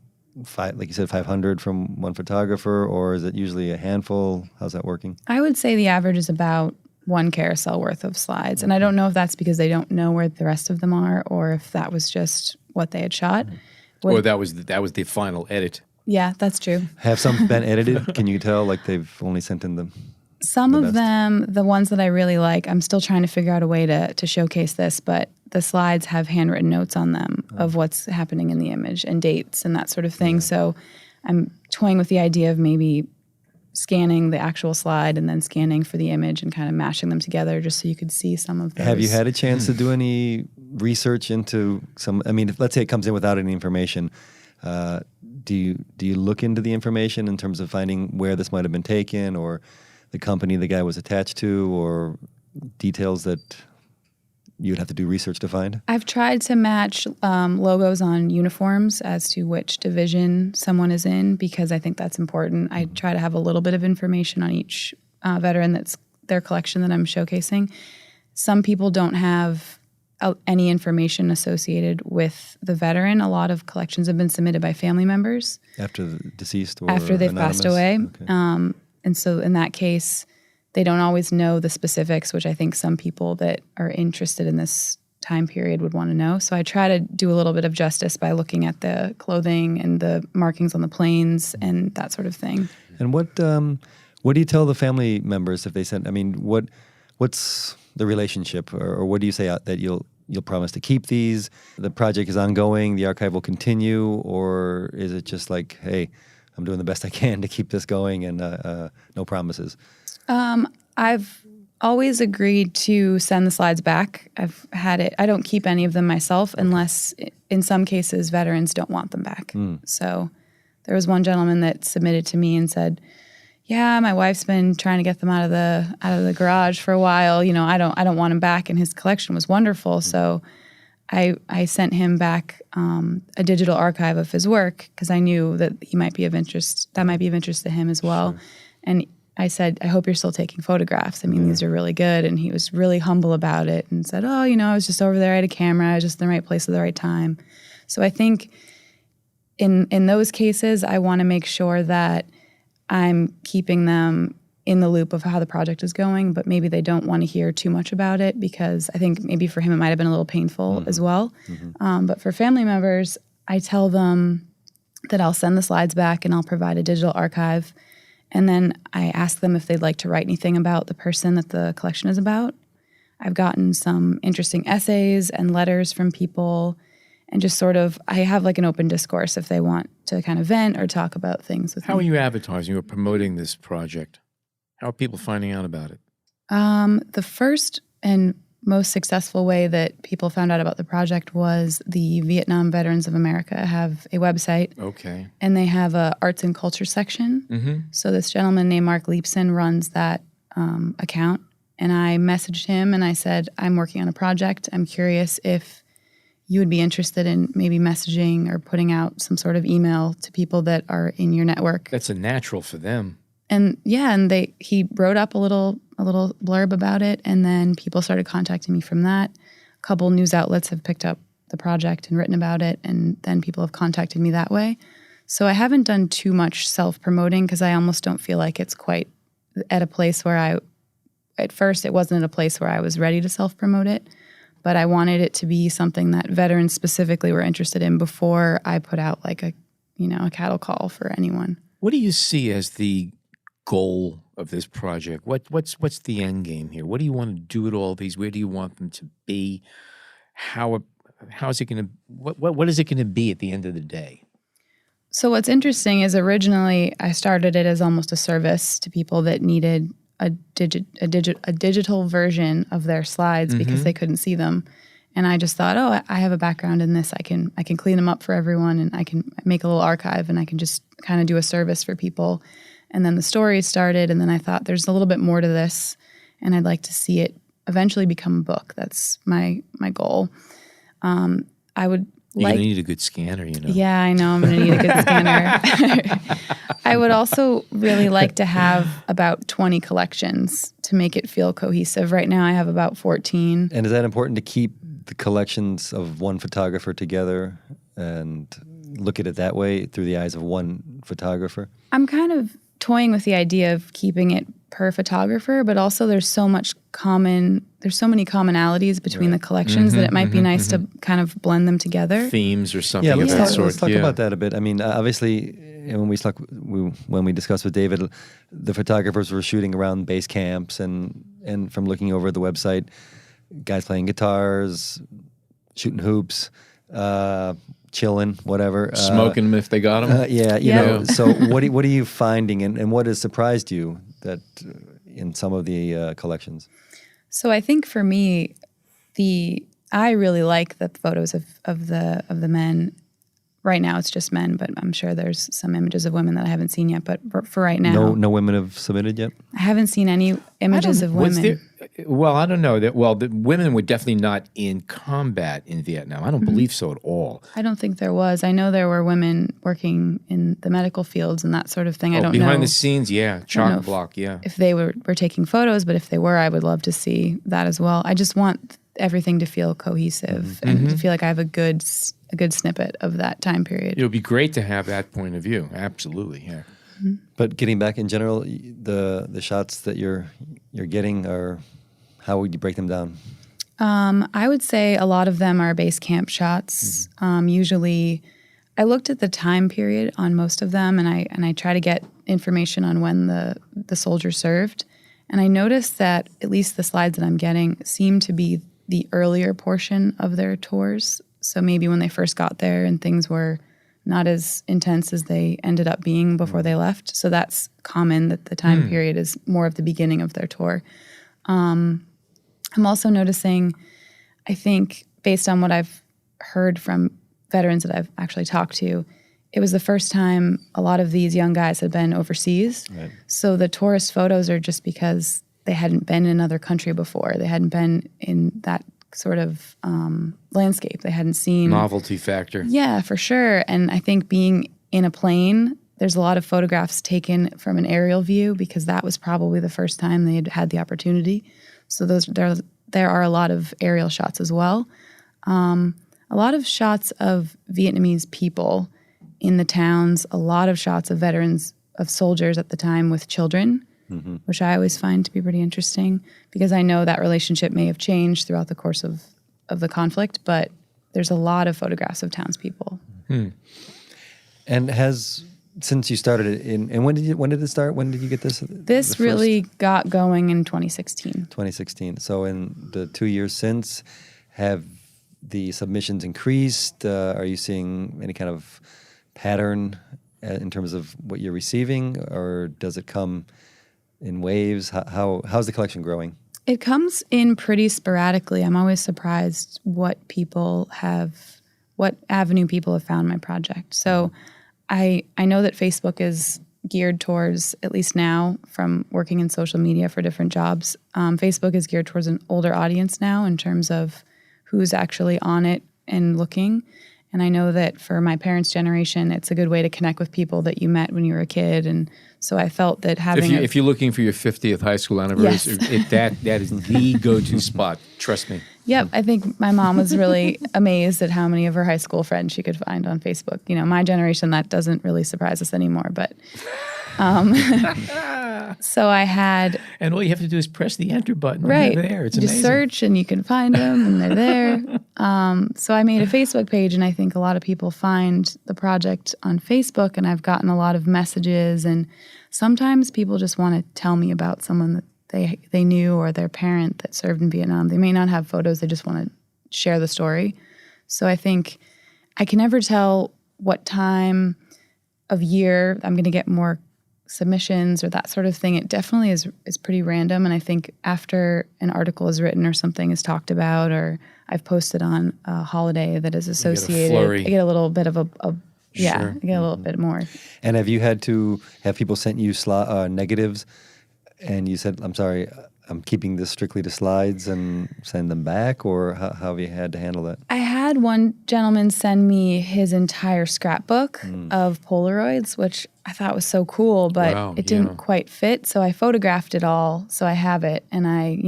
like you said, 500 from one photographer, or is it usually a handful? How's that working? I would say the average is about one carousel worth of slides. And I don't know if that's because they don't know where the rest of them are, or if that was just what they had shot. Or that was the final edit. Yeah, that's true. Have some been edited? Can you tell like they've only sent in the Some of them, the ones that I really like, I'm still trying to figure out a way to showcase this, but the slides have handwritten notes on them of what's happening in the image and dates and that sort of thing. So I'm toying with the idea of maybe scanning the actual slide and then scanning for the image and kind of mashing them together just so you could see some of those. Have you had a chance to do any research into some, let's say it comes in without any information. Do you look into the information in terms of finding where this might have been taken, or the company the guy was attached to, or details that you'd have to do research to find? I've tried to match logos on uniforms as to which division someone is in, because I think that's important. I try to have a little bit of information on each veteran that's their collection that I'm showcasing. Some people don't have any information associated with the veteran. A lot of collections have been submitted by family members. After the deceased or after they've anonymous? passed away. Okay. And so in that case, they don't always know the specifics, which I think some people that are interested in this time period would want to know. So I try to do a little bit of justice by looking at the clothing and the markings on the planes and that sort of thing. And what do you tell the family members if they send? What's the relationship, or what do you say out that you'll promise to keep these? The project is ongoing. The archive will continue, or is it just like, hey, I'm doing the best I can to keep this going, and no promises? I've always agreed to send the slides back. I've had it. I don't keep any of them myself unless, in some cases, veterans don't want them back. So there was one gentleman that submitted to me and said yeah, my wife's been trying to get them out of the garage for a while. You know, I don't want him back, and his collection was wonderful. So I sent him back a digital archive of his work because I knew that he might be of interest. That might be of interest to him as well. Sure. And I said, I hope you're still taking photographs. I mean, these are really good. And he was really humble about it and said, oh, you know, I was just over there. I had a camera. I was just in the right place at the right time. So I think in those cases, I want to make sure that I'm keeping them in the loop of how the project is going, but maybe they don't want to hear too much about it because I think maybe for him it might have been a little painful as well. But for family members, I tell them that I'll send the slides back and I'll provide a digital archive. And then I ask them if they'd like to write anything about the person that the collection is about. I've gotten some interesting essays and letters from people, and just sort of, I have like an open discourse if they want to kind of vent or talk about things with me. How are you advertising or promoting this project? How are people finding out about it? The first and most successful way that people found out about the project was the Vietnam Veterans of America have a website. Okay. And they have a arts and culture section. So this gentleman named Mark Leapson runs that account. And I messaged him and I said, I'm working on a project. I'm curious if you would be interested in maybe messaging or putting out some sort of email to people that are in your network. That's a natural for them. And yeah, and he wrote up a little blurb about it, and then people started contacting me from that. A couple news outlets have picked up the project and written about it, and then people have contacted me that way. So I haven't done too much self-promoting because I almost don't feel like it's quite at a place where at first it wasn't at a place where I was ready to self-promote it, but I wanted it to be something that veterans specifically were interested in before I put out like a cattle call for anyone. What do you see as the goal of this project? What's the end game here? What do you want to do with all these? Where do you want them to be? How is it going to what is it going to be at the end of the day? So what's interesting is originally I started it as almost a service to people that needed a digital version of their slides because they couldn't see them. And I just thought, oh, I have a background in this. I can clean them up for everyone, and I can make a little archive, and I can just kind of do a service for people. And then the stories started, and then I thought there's a little bit more to this, and I'd like to see it eventually become a book. That's my goal. You're going to need a good scanner, you know. Yeah, I know. I'm going to need a good scanner. I would also really like to have about 20 collections to make it feel cohesive. Right now I have about 14. And is that important to keep the collections of one photographer together and look at it that way through the eyes of one photographer? I'm kind of toying with the idea of keeping it per photographer, but also there's so many commonalities between the collections that it might be nice to kind of blend them together. Themes or something of that sort. Let's talk about that a bit. I mean, obviously, when we discussed with David, the photographers were shooting around base camps, and from looking over the website, guys playing guitars, shooting hoops, chilling, whatever. Smoking them if they got them. You know. So what are you finding, and what has surprised you that in some of the collections? So I think for me, I really like the photos of the men. Right now it's just men, but I'm sure there's some images of women that I haven't seen yet. But for right now, no women have submitted yet. I haven't seen any images of women. Well, I don't know that. Well, the women were definitely not in combat in Vietnam. I don't believe so at all. I don't think there was. I know there were women working in the medical fields and that sort of thing. I don't know. Behind the scenes, chock block, if they were taking photos, but if they were, I would love to see that as well. I just want everything to feel cohesive and to feel like I have a good snippet of that time period. It would be great to have that point of view. Absolutely, yeah. But getting back in general, the shots that you're getting are, how would you break them down? I would say a lot of them are base camp shots. Usually, I looked at the time period on most of them, and I try to get information on when the soldier served. And I noticed that at least the slides that I'm getting seem to be the earlier portion of their tours. So maybe when they first got there and things were not as intense as they ended up being before they left. So that's common, that the time period is more of the beginning of their tour. I'm also noticing, I think, based on what I've heard from veterans that I've actually talked to, it was the first time a lot of these young guys had been overseas. Right. So the tourist photos are just because they hadn't been in another country before. They hadn't been in that sort of landscape. They hadn't seen... Novelty factor. Yeah, for sure. And I think being in a plane, there's a lot of photographs taken from an aerial view because that was probably the first time they had the opportunity. So there are a lot of aerial shots as well. A lot of shots of Vietnamese people in the towns, a lot of shots of veterans, of soldiers at the time with children, which I always find to be pretty interesting because I know that relationship may have changed throughout the course of the conflict, but there's a lot of photographs of townspeople. And since you started it and when did it start? When did you get this? This really got going in 2016. 2016. So in the 2 years since, have the submissions increased? Are you seeing any kind of pattern in terms of what you're receiving, or does it come in waves? How's the collection growing? It comes in pretty sporadically. I'm always surprised what avenue people have found my project. So I know that Facebook is geared towards, at least now from working in social media for different jobs, Facebook is geared towards an older audience now in terms of who's actually on it and looking. And I know that for my parents' generation, it's a good way to connect with people that you met when you were a kid. And so I felt that having if you're looking for your 50th high school anniversary, that is the go-to spot. Trust me. Yep. I think my mom was really amazed at how many of her high school friends she could find on Facebook. You know, my generation, that doesn't really surprise us anymore. But so I had... And all you have to do is press the enter button. Right. And they're there. It's Just amazing. search and you can find them and they're there. So I made a Facebook page, and I think a lot of people find the project on Facebook, and I've gotten a lot of messages, and sometimes people just want to tell me about someone that they knew or their parent that served in Vietnam. They may not have photos, they just want to share the story. So I think I can never tell what time of year I'm going to get more submissions or that sort of thing. It definitely is pretty random, and I think after an article is written or something is talked about or I've posted on a holiday that is associated, I get a little bit of I get a little bit more. And have you had to have people sent you negatives and you said, I'm sorry, I'm keeping this strictly to slides, and send them back, or how have you had to handle that? I had one gentleman send me his entire scrapbook of Polaroids, which I thought was so cool, but it didn't quite fit. So I photographed it all, so I have it, and I,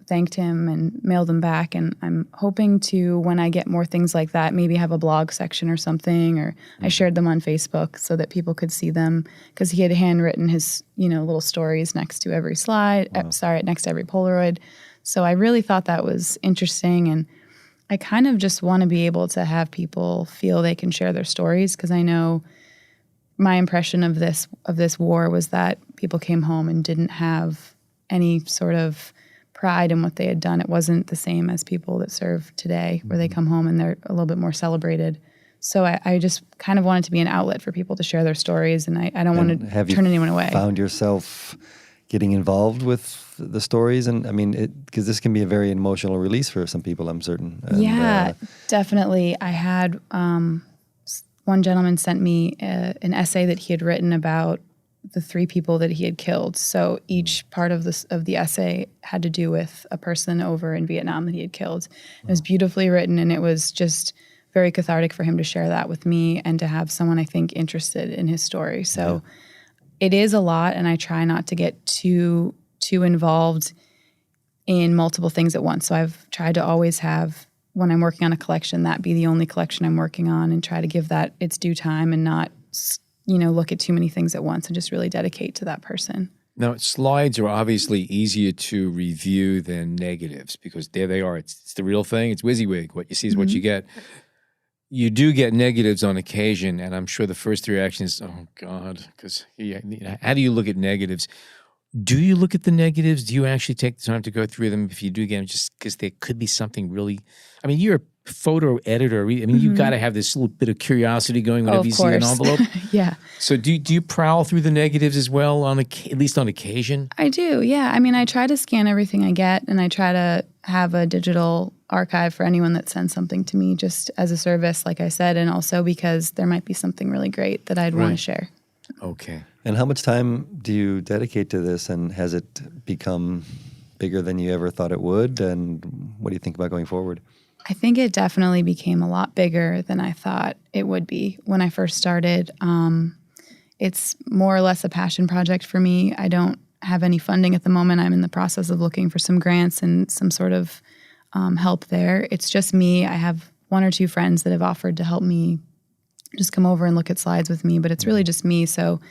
thanked him and mailed them back. And I'm hoping to, when I get more things like that, maybe have a blog section or something, or I shared them on Facebook so that people could see them, because he had handwritten his, little stories next to every slide, next to every Polaroid. So I really thought that was interesting, and I kind of just want to be able to have people feel they can share their stories, because I know my impression of this war was that people came home and didn't have any sort of pride in what they had done. It wasn't the same as people that serve today, where they come home and they're a little bit more celebrated. So I just kind of wanted to be an outlet for people to share their stories, and I don't want to turn anyone away. Found yourself getting involved with the stories? And I mean, because this can be a very emotional release for some people, I'm certain. And, definitely. I had one gentleman sent me an essay that he had written about the 3 people that he had killed. So each part of the essay had to do with a person over in Vietnam that he had killed. It was beautifully written, and it was just very cathartic for him to share that with me and to have someone, I think, interested in his story. So it is a lot, and I try not to get too involved in multiple things at once. So I've tried to always have, when I'm working on a collection, that be the only collection I'm working on, and try to give that its due time and not, look at too many things at once, and just really dedicate to that person. Now, slides are obviously easier to review than negatives, because there they are. It's the real thing. It's WYSIWYG. What you see is what you get. You do get negatives on occasion, and I'm sure the first reaction is, oh, God, because how do you look at negatives? Do you look at the negatives? Do you actually take the time to go through them if you do get them, just because there could be something really... I mean, you're a photo editor. I mean, you've got to have this little bit of curiosity going whenever you see an envelope. Yeah. So do you prowl through the negatives as well, at least on occasion? I do, yeah. I mean, I try to scan everything I get, and I try to have a digital archive for anyone that sends something to me, just as a service, like I said, and also because there might be something really great that I'd want to share. Okay. And how much time do you dedicate to this, and has it become bigger than you ever thought it would? And what do you think about going forward? I think it definitely became a lot bigger than I thought it would be when I first started. It's more or less a passion project for me. I don't have any funding at the moment. I'm in the process of looking for some grants and some sort of help there. It's just me. I have 1 or 2 friends that have offered to help me just come over and look at slides with me, but it's really just me. So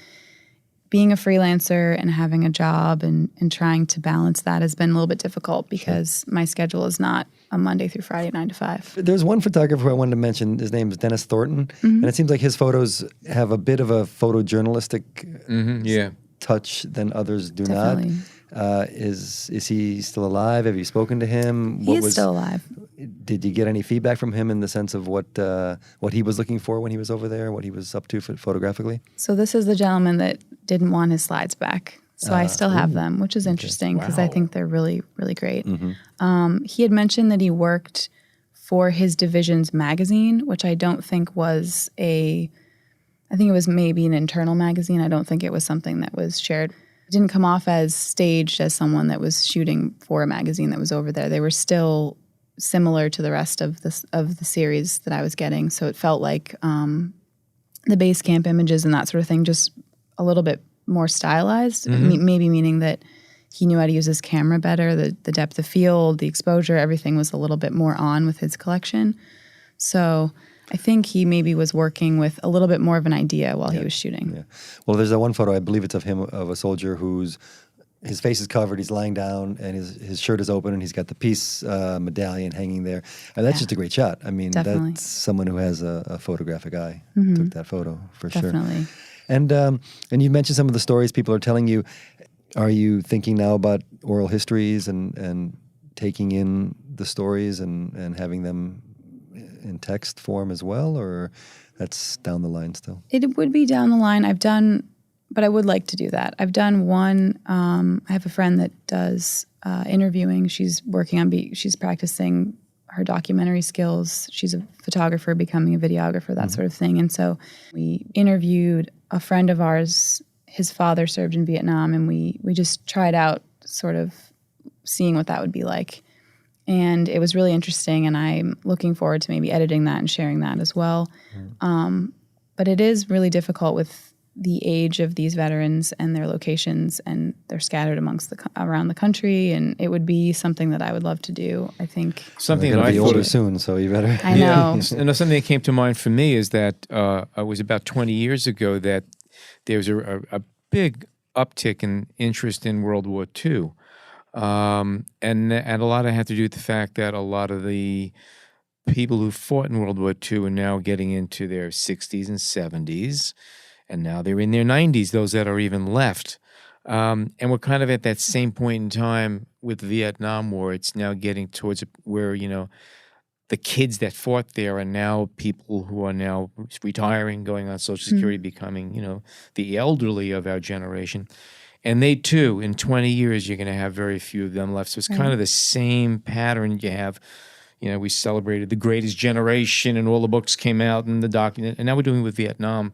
being a freelancer and having a job and trying to balance that has been a little bit difficult because my schedule is not a Monday through Friday, 9 to 5. There's one photographer I wanted to mention. His name is Dennis Thornton, and it seems like his photos have a bit of a photojournalistic touch than others do Definitely. not. Is he still alive? Have you spoken to him? He is still alive. Did you get any feedback from him in the sense of what he was looking for when he was over there, what he was up to photographically? So this is the gentleman that didn't want his slides back. So I still have them, which is interesting because I think they're really, really great. He had mentioned that he worked for his division's magazine, which I don't think was I think it was maybe an internal magazine. I don't think it was something that was shared. It didn't come off as staged as someone that was shooting for a magazine that was over there. They were still similar to the rest of the series that I was getting. So it felt like the base camp images and that sort of thing, just a little bit more stylized, maybe meaning that he knew how to use his camera better, the depth of field, the exposure, everything was a little bit more on with his collection. So I think he maybe was working with a little bit more of an idea while he was shooting. Yeah. Well, there's that one photo, I believe it's of him, of a soldier his face is covered, he's lying down, and his shirt is open, and he's got the peace medallion hanging there. And that's just a great shot. I mean, Definitely. That's someone who has a photographic eye. Took that photo, for sure. Definitely. And you mentioned some of the stories people are telling you. Are you thinking now about oral histories and taking in the stories and having them in text form as well, or that's down the line still? It would be down the line. But I would like to do that. I've done one. I have a friend that does interviewing. She's she's practicing her documentary skills. She's a photographer, becoming a videographer, that sort of thing. And so we interviewed a friend of ours. His father served in Vietnam, and we just tried out sort of seeing what that would be like. And it was really interesting, and I'm looking forward to maybe editing that and sharing that as well. But it is really difficult with the age of these veterans and their locations, and they're scattered around the country, and it would be something that I would love to do. I think something that I be older soon, so you better. I know. And something that came to mind for me is that it was about 20 years ago that there was a big uptick in interest in World War II, and a lot of it had to do with the fact that a lot of the people who fought in World War II are now getting into their 60s and 70s. And now they're in their 90s, those that are even left. And we're kind of at that same point in time with the Vietnam War. It's now getting towards where, the kids that fought there are now people who are now retiring, going on Social Security, becoming, the elderly of our generation. And they, too, in 20 years, you're going to have very few of them left. So it's kind of the same pattern you have. We celebrated the greatest generation, and all the books came out and the document. And now we're doing it with Vietnam.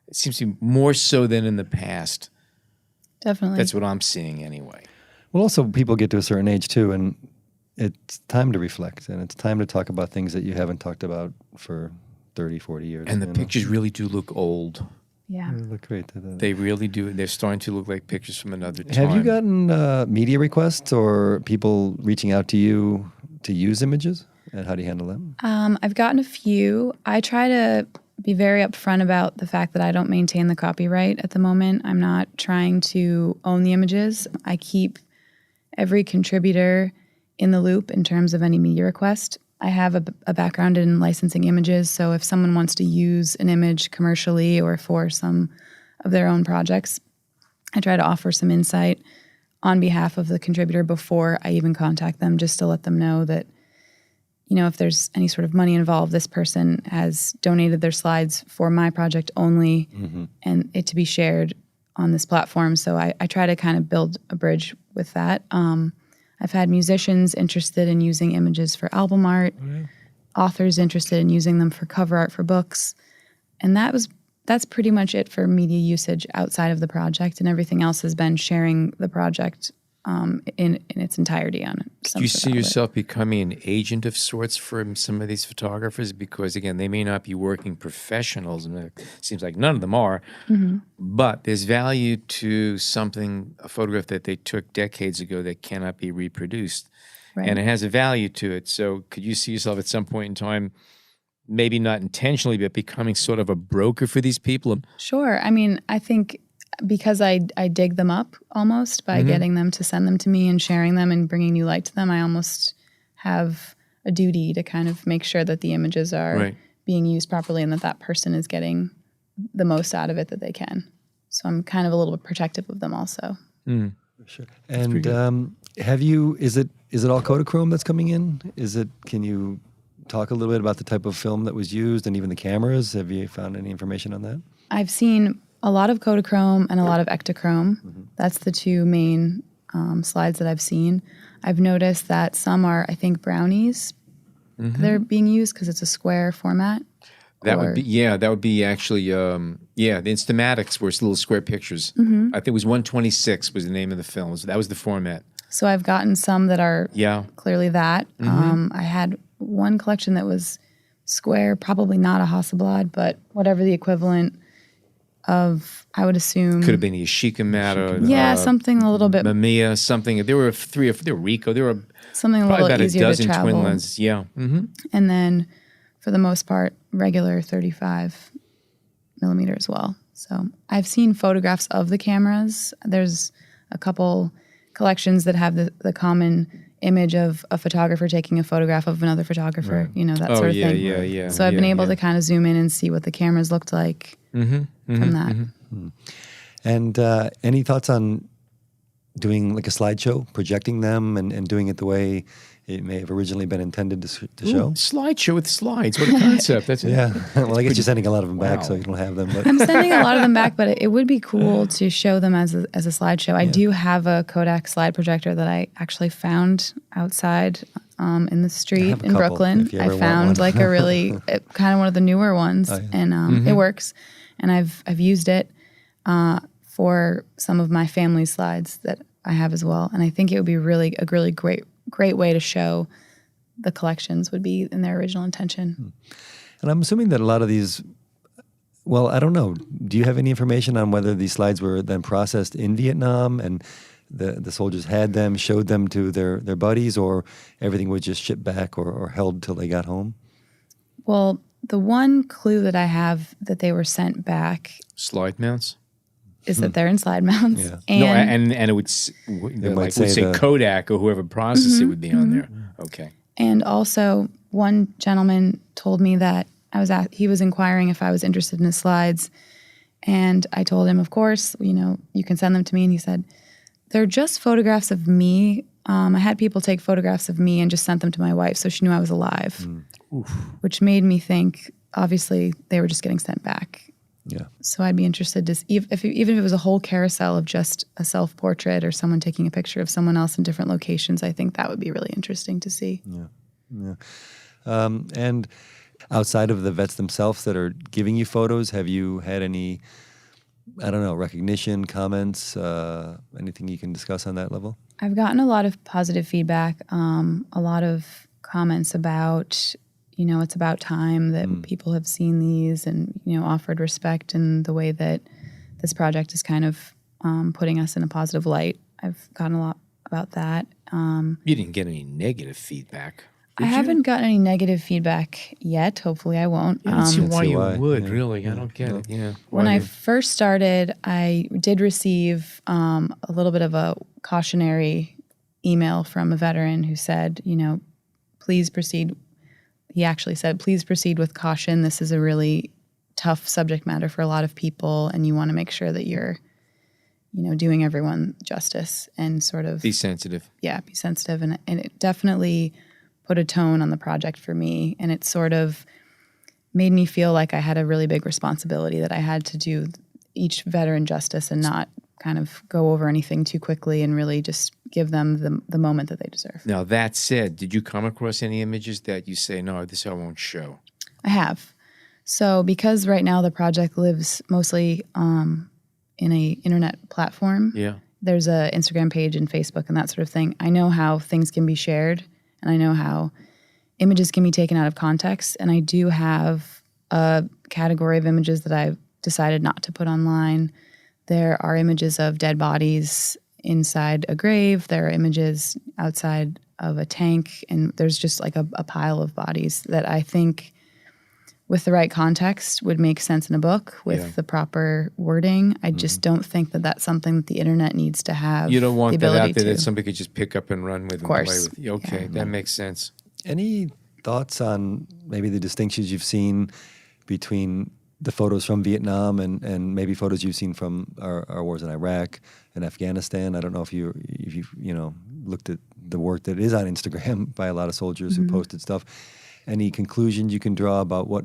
It seems to be more so than in the past. Definitely. That's what I'm seeing anyway. Well, also, people get to a certain age, too, and it's time to reflect, and it's time to talk about things that you haven't talked about for 30, 40 years. And the pictures really do look old. Yeah. They look great. They really do. They're starting to look like pictures from another time. Have you gotten media requests or people reaching out to you to use images? And how do you handle them? I've gotten a few. I try to be very upfront about the fact that I don't maintain the copyright at the moment. I'm not trying to own the images. I keep every contributor in the loop in terms of any media request. I have a background in licensing images, so if someone wants to use an image commercially or for some of their own projects, I try to offer some insight on behalf of the contributor before I even contact them, just to let them know that if there's any sort of money involved, this person has donated their slides for my project only and it to be shared on this platform. So I try to kind of build a bridge with that. I I've had musicians interested in using images for album art, authors interested in using them for cover art for books. And that's pretty much it for media usage outside of the project. And everything else has been sharing the project in its entirety on some Do you sort of see outlet. yourself becoming an agent of sorts for some of these photographers? Because, again, they may not be working professionals, and it seems like none of them are, but there's value to something, a photograph that they took decades ago that cannot be reproduced. Right. And it has a value to it. So could you see yourself at some point in time, maybe not intentionally, but becoming sort of a broker for these people? Sure. I mean, I think because I dig them up almost by getting them to send them to me and sharing them and bringing new light to them, I almost have a duty to kind of make sure that the images are being used properly and that person is getting the most out of it that they can. So I'm kind of a little bit protective of them also. Sure. And is it all Kodachrome that's coming in? Can you talk a little bit about the type of film that was used and even the cameras? Have you found any information on that? I've seen a lot of Kodachrome and a lot of Ektachrome. That's the two main slides that I've seen. I've noticed that some are, I think, brownies. They're being used because it's a square format. That would be actually, the Instamatics were little square pictures. I think it was 126 was the name of the film. So that was the format. So I've gotten some that are clearly that. I had one collection that was square, probably not a Hasselblad, but whatever the equivalent of, I would assume. Could have been a Yashica Matter. Something a little bit. Mamiya, something. There were three, there were Ricoh. There were something a probably little about easier a dozen to travel. twin lenses. Yeah. And then, for the most part, regular 35 millimeter as well. So I've seen photographs of the cameras. There's a couple collections that have the common image of a photographer taking a photograph of another photographer, that sort of thing. Yeah. So I've been able to kind of zoom in and see what the cameras looked like from that. And any thoughts on doing like a slideshow, projecting them and doing it the way it may have originally been intended to show? Slideshow with slides. What a concept. That's Yeah. Well, I guess you're sending a lot of them back, so you don't have them. But I'm sending a lot of them back, but it would be cool to show them as a slideshow. I do have a Kodak slide projector that I actually found outside in the street in Brooklyn. I found like a really kind of one of the newer ones, and it works. And I've used it for some of my family slides that I have as well. And I think it would be a really great way to show the collections would be in their original intention. And I'm assuming that a lot of these, well, I don't know. Do you have any information on whether these slides were then processed in Vietnam and the soldiers had them, showed them to their buddies, or everything was just shipped back or held till they got home? Well, the one clue that I have that they were sent back slide mounts. Is that they're in slide mounts. Yeah. And it would say Kodak or whoever processed it would be on there. Okay. And also, one gentleman told me that he was inquiring if I was interested in his slides, and I told him, of course, you can send them to me. And he said, they're just photographs of me. I had people take photographs of me and just sent them to my wife, so she knew I was alive, which made me think, obviously, they were just getting sent back. Yeah. So I'd be interested to see even if it was a whole carousel of just a self-portrait or someone taking a picture of someone else in different locations. I think that would be really interesting to see. Yeah. And outside of the vets themselves that are giving you photos, have you had any, recognition, comments, anything you can discuss on that level? I've gotten a lot of positive feedback, a lot of comments about it's about time that people have seen these and, offered respect in the way that this project is kind of putting us in a positive light. I've gotten a lot about that. You didn't get any negative feedback. I haven't gotten any negative feedback yet. Hopefully I won't. I don't see why you why. would, Yeah. really. I don't get it. Yeah. When I first started, I did receive a little bit of a cautionary email from a veteran who said, please proceed. He actually said, please proceed with caution. This is a really tough subject matter for a lot of people, and you want to make sure that you're, doing everyone justice and sort of... Be sensitive. Yeah, be sensitive. And it definitely put a tone on the project for me, and it sort of made me feel like I had a really big responsibility, that I had to do each veteran justice and not kind of go over anything too quickly and really just give them the moment that they deserve. Now, that said, did you come across any images that you say, no, this I won't show? I have. So because right now the project lives mostly in a internet platform, Yeah. there's a Instagram page and Facebook and that sort of thing. I know how things can be shared, and I know how images can be taken out of context. And I do have a category of images that I've decided not to put online. There are images of dead bodies inside a grave. There are images outside of a tank. And there's just like a pile of bodies that I think with the right context would make sense in a book with the proper wording. I just don't think that that's something that the internet needs to have. You don't want the that ability out there to. that somebody could just pick up and run with and play with. Okay, that makes sense. Any thoughts on maybe the distinctions you've seen between the photos from Vietnam and maybe photos you've seen from our wars in Iraq and Afghanistan? I don't know if you looked at the work that is on Instagram by a lot of soldiers who posted stuff. Any conclusions you can draw about what?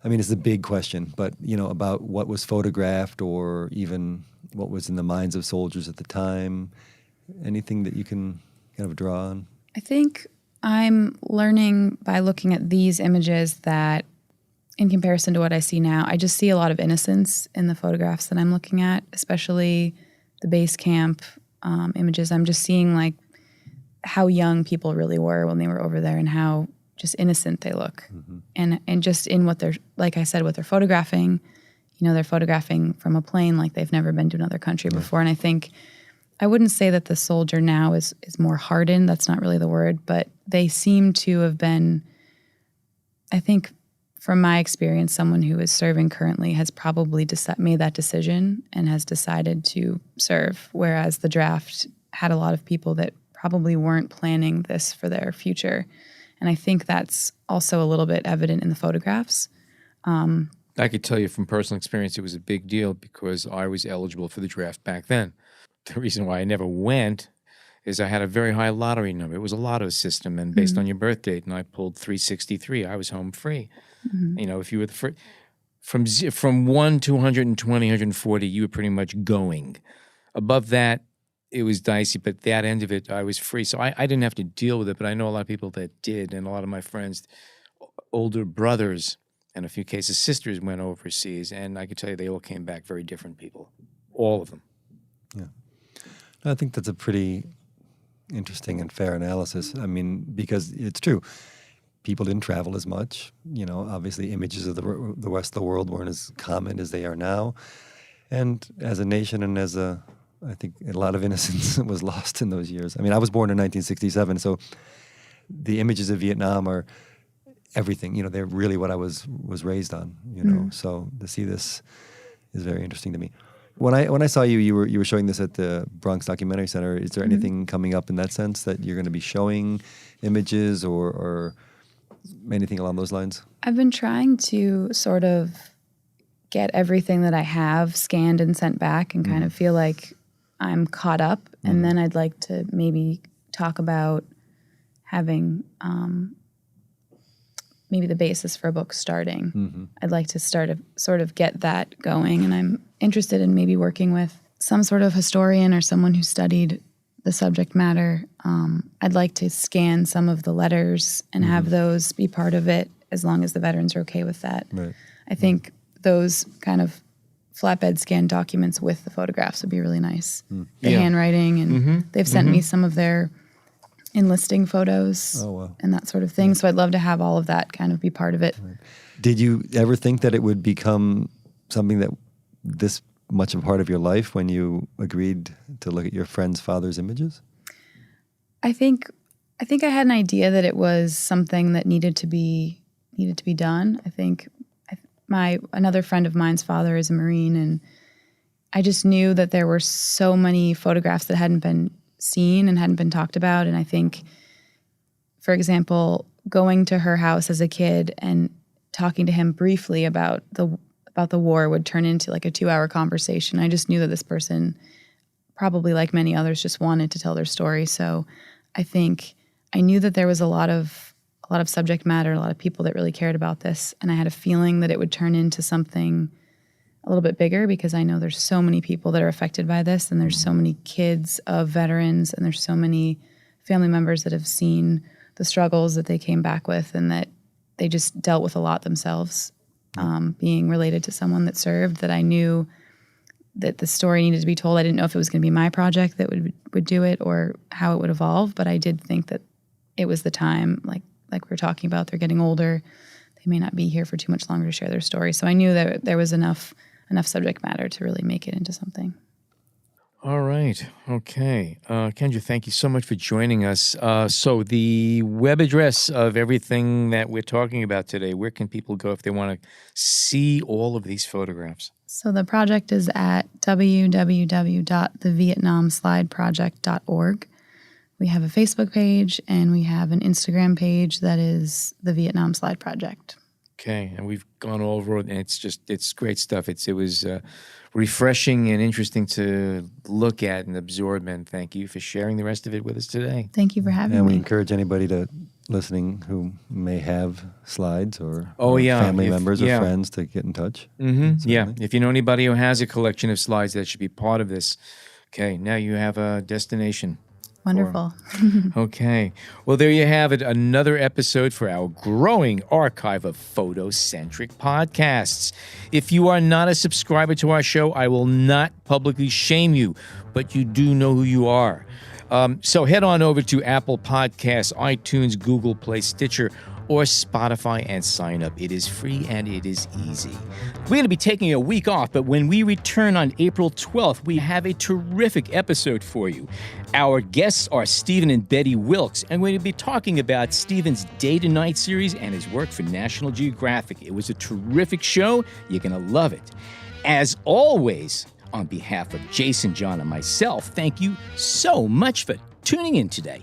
I mean, it's a big question, but about what was photographed or even what was in the minds of soldiers at the time. Anything that you can kind of draw on? I think I'm learning by looking at these images that in comparison to what I see now, I just see a lot of innocence in the photographs that I'm looking at, especially the base camp images. I'm just seeing like how young people really were when they were over there and how just innocent they look. And just in what they're, like I said, what they're photographing, they're photographing from a plane like they've never been to another country before. And I think, I wouldn't say that the soldier now is more hardened. That's not really the word, but they seem to have been, I think, from my experience, someone who is serving currently has probably made that decision and has decided to serve, whereas the draft had a lot of people that probably weren't planning this for their future. And I think that's also a little bit evident in the photographs. I could tell you from personal experience, it was a big deal because I was eligible for the draft back then. The reason why I never went is I had a very high lottery number. It was a lotto system, and based on your birth date, and I pulled 363. I was home free. If you were the first, from 1 to 120, 140, you were pretty much going. Above that, it was dicey, but that end of it, I was free. So I didn't have to deal with it, but I know a lot of people that did, and a lot of my friends, older brothers, and a few cases, sisters went overseas, and I could tell you they all came back very different people, all of them. Yeah. I think that's a pretty interesting and fair analysis. I mean, because it's true. People didn't travel as much. Obviously images of the rest of the world weren't as common as they are now. And as a nation and I think a lot of innocence was lost in those years. I mean, I was born in 1967, so the images of Vietnam are everything. They're really what I was raised on, So to see this is very interesting to me. When I saw you were showing this at the Bronx Documentary Center. Is there anything coming up in that sense that you're going to be showing images or anything along those lines? I've been trying to sort of get everything that I have scanned and sent back and kind of feel like I'm caught up. And then I'd like to maybe talk about having maybe the basis for a book starting. I'd like to sort of get that going. And I'm interested in maybe working with some sort of historian or someone who studied the subject matter. I'd like to scan some of the letters and have those be part of it as long as the veterans are okay with that. Right. I think those kind of flatbed scan documents with the photographs would be really nice. The handwriting, and they've sent me some of their enlisting photos and that sort of thing. So I'd love to have all of that kind of be part of it. Right. Did you ever think that it would become something that this much of a part of your life when you agreed to look at your friend's father's images? I think I had an idea that it was something that needed to be done. I think another friend of mine's father is a Marine, and I just knew that there were so many photographs that hadn't been seen and hadn't been talked about. And I think, for example, going to her house as a kid and talking to him briefly about the war would turn into like a 2-hour conversation. I just knew that this person, probably like many others, just wanted to tell their story. So I think I knew that there was a lot of subject matter, a lot of people that really cared about this, and I had a feeling that it would turn into something a little bit bigger because I know there's so many people that are affected by this, and there's so many kids of veterans, and there's so many family members that have seen the struggles that they came back with and that they just dealt with a lot themselves, being related to someone that served, that I knew that the story needed to be told. I didn't know if it was going to be my project that would do it or how it would evolve, but I did think that it was the time, like we were talking about, they're getting older. They may not be here for too much longer to share their story. So I knew that there was enough subject matter to really make it into something. All right. Okay. Kendra, thank you so much for joining us. So the web address of everything that we're talking about today, where can people go if they want to see all of these photographs? So the project is at www.thevietnamslideproject.org. We have a Facebook page and we have an Instagram page that is the Vietnam Slide Project. Okay, and we've gone over it, and it's great stuff. It was refreshing and interesting to look at and absorb, and thank you for sharing the rest of it with us today. Thank you for having And me. we encourage anybody listening who may have slides or yeah, family members or friends to get in touch. Mm-hmm. Yeah, if you know anybody who has a collection of slides that should be part of this, okay, now you have a destination. Wonderful. Okay. Well, there you have it. Another episode for our growing archive of photo-centric podcasts. If you are not a subscriber to our show, I will not publicly shame you, but you do know who you are. So head on over to Apple Podcasts, iTunes, Google Play, Stitcher, or Spotify and sign up. It is free and it is easy. We're going to be taking a week off, but when we return on April 12th, we have a terrific episode for you. Our guests are Stephen and Betty Wilkes, and we're going to be talking about Stephen's Day to Night series and his work for National Geographic. It was a terrific show. You're going to love it. As always, on behalf of Jason, John, and myself, thank you so much for tuning in today.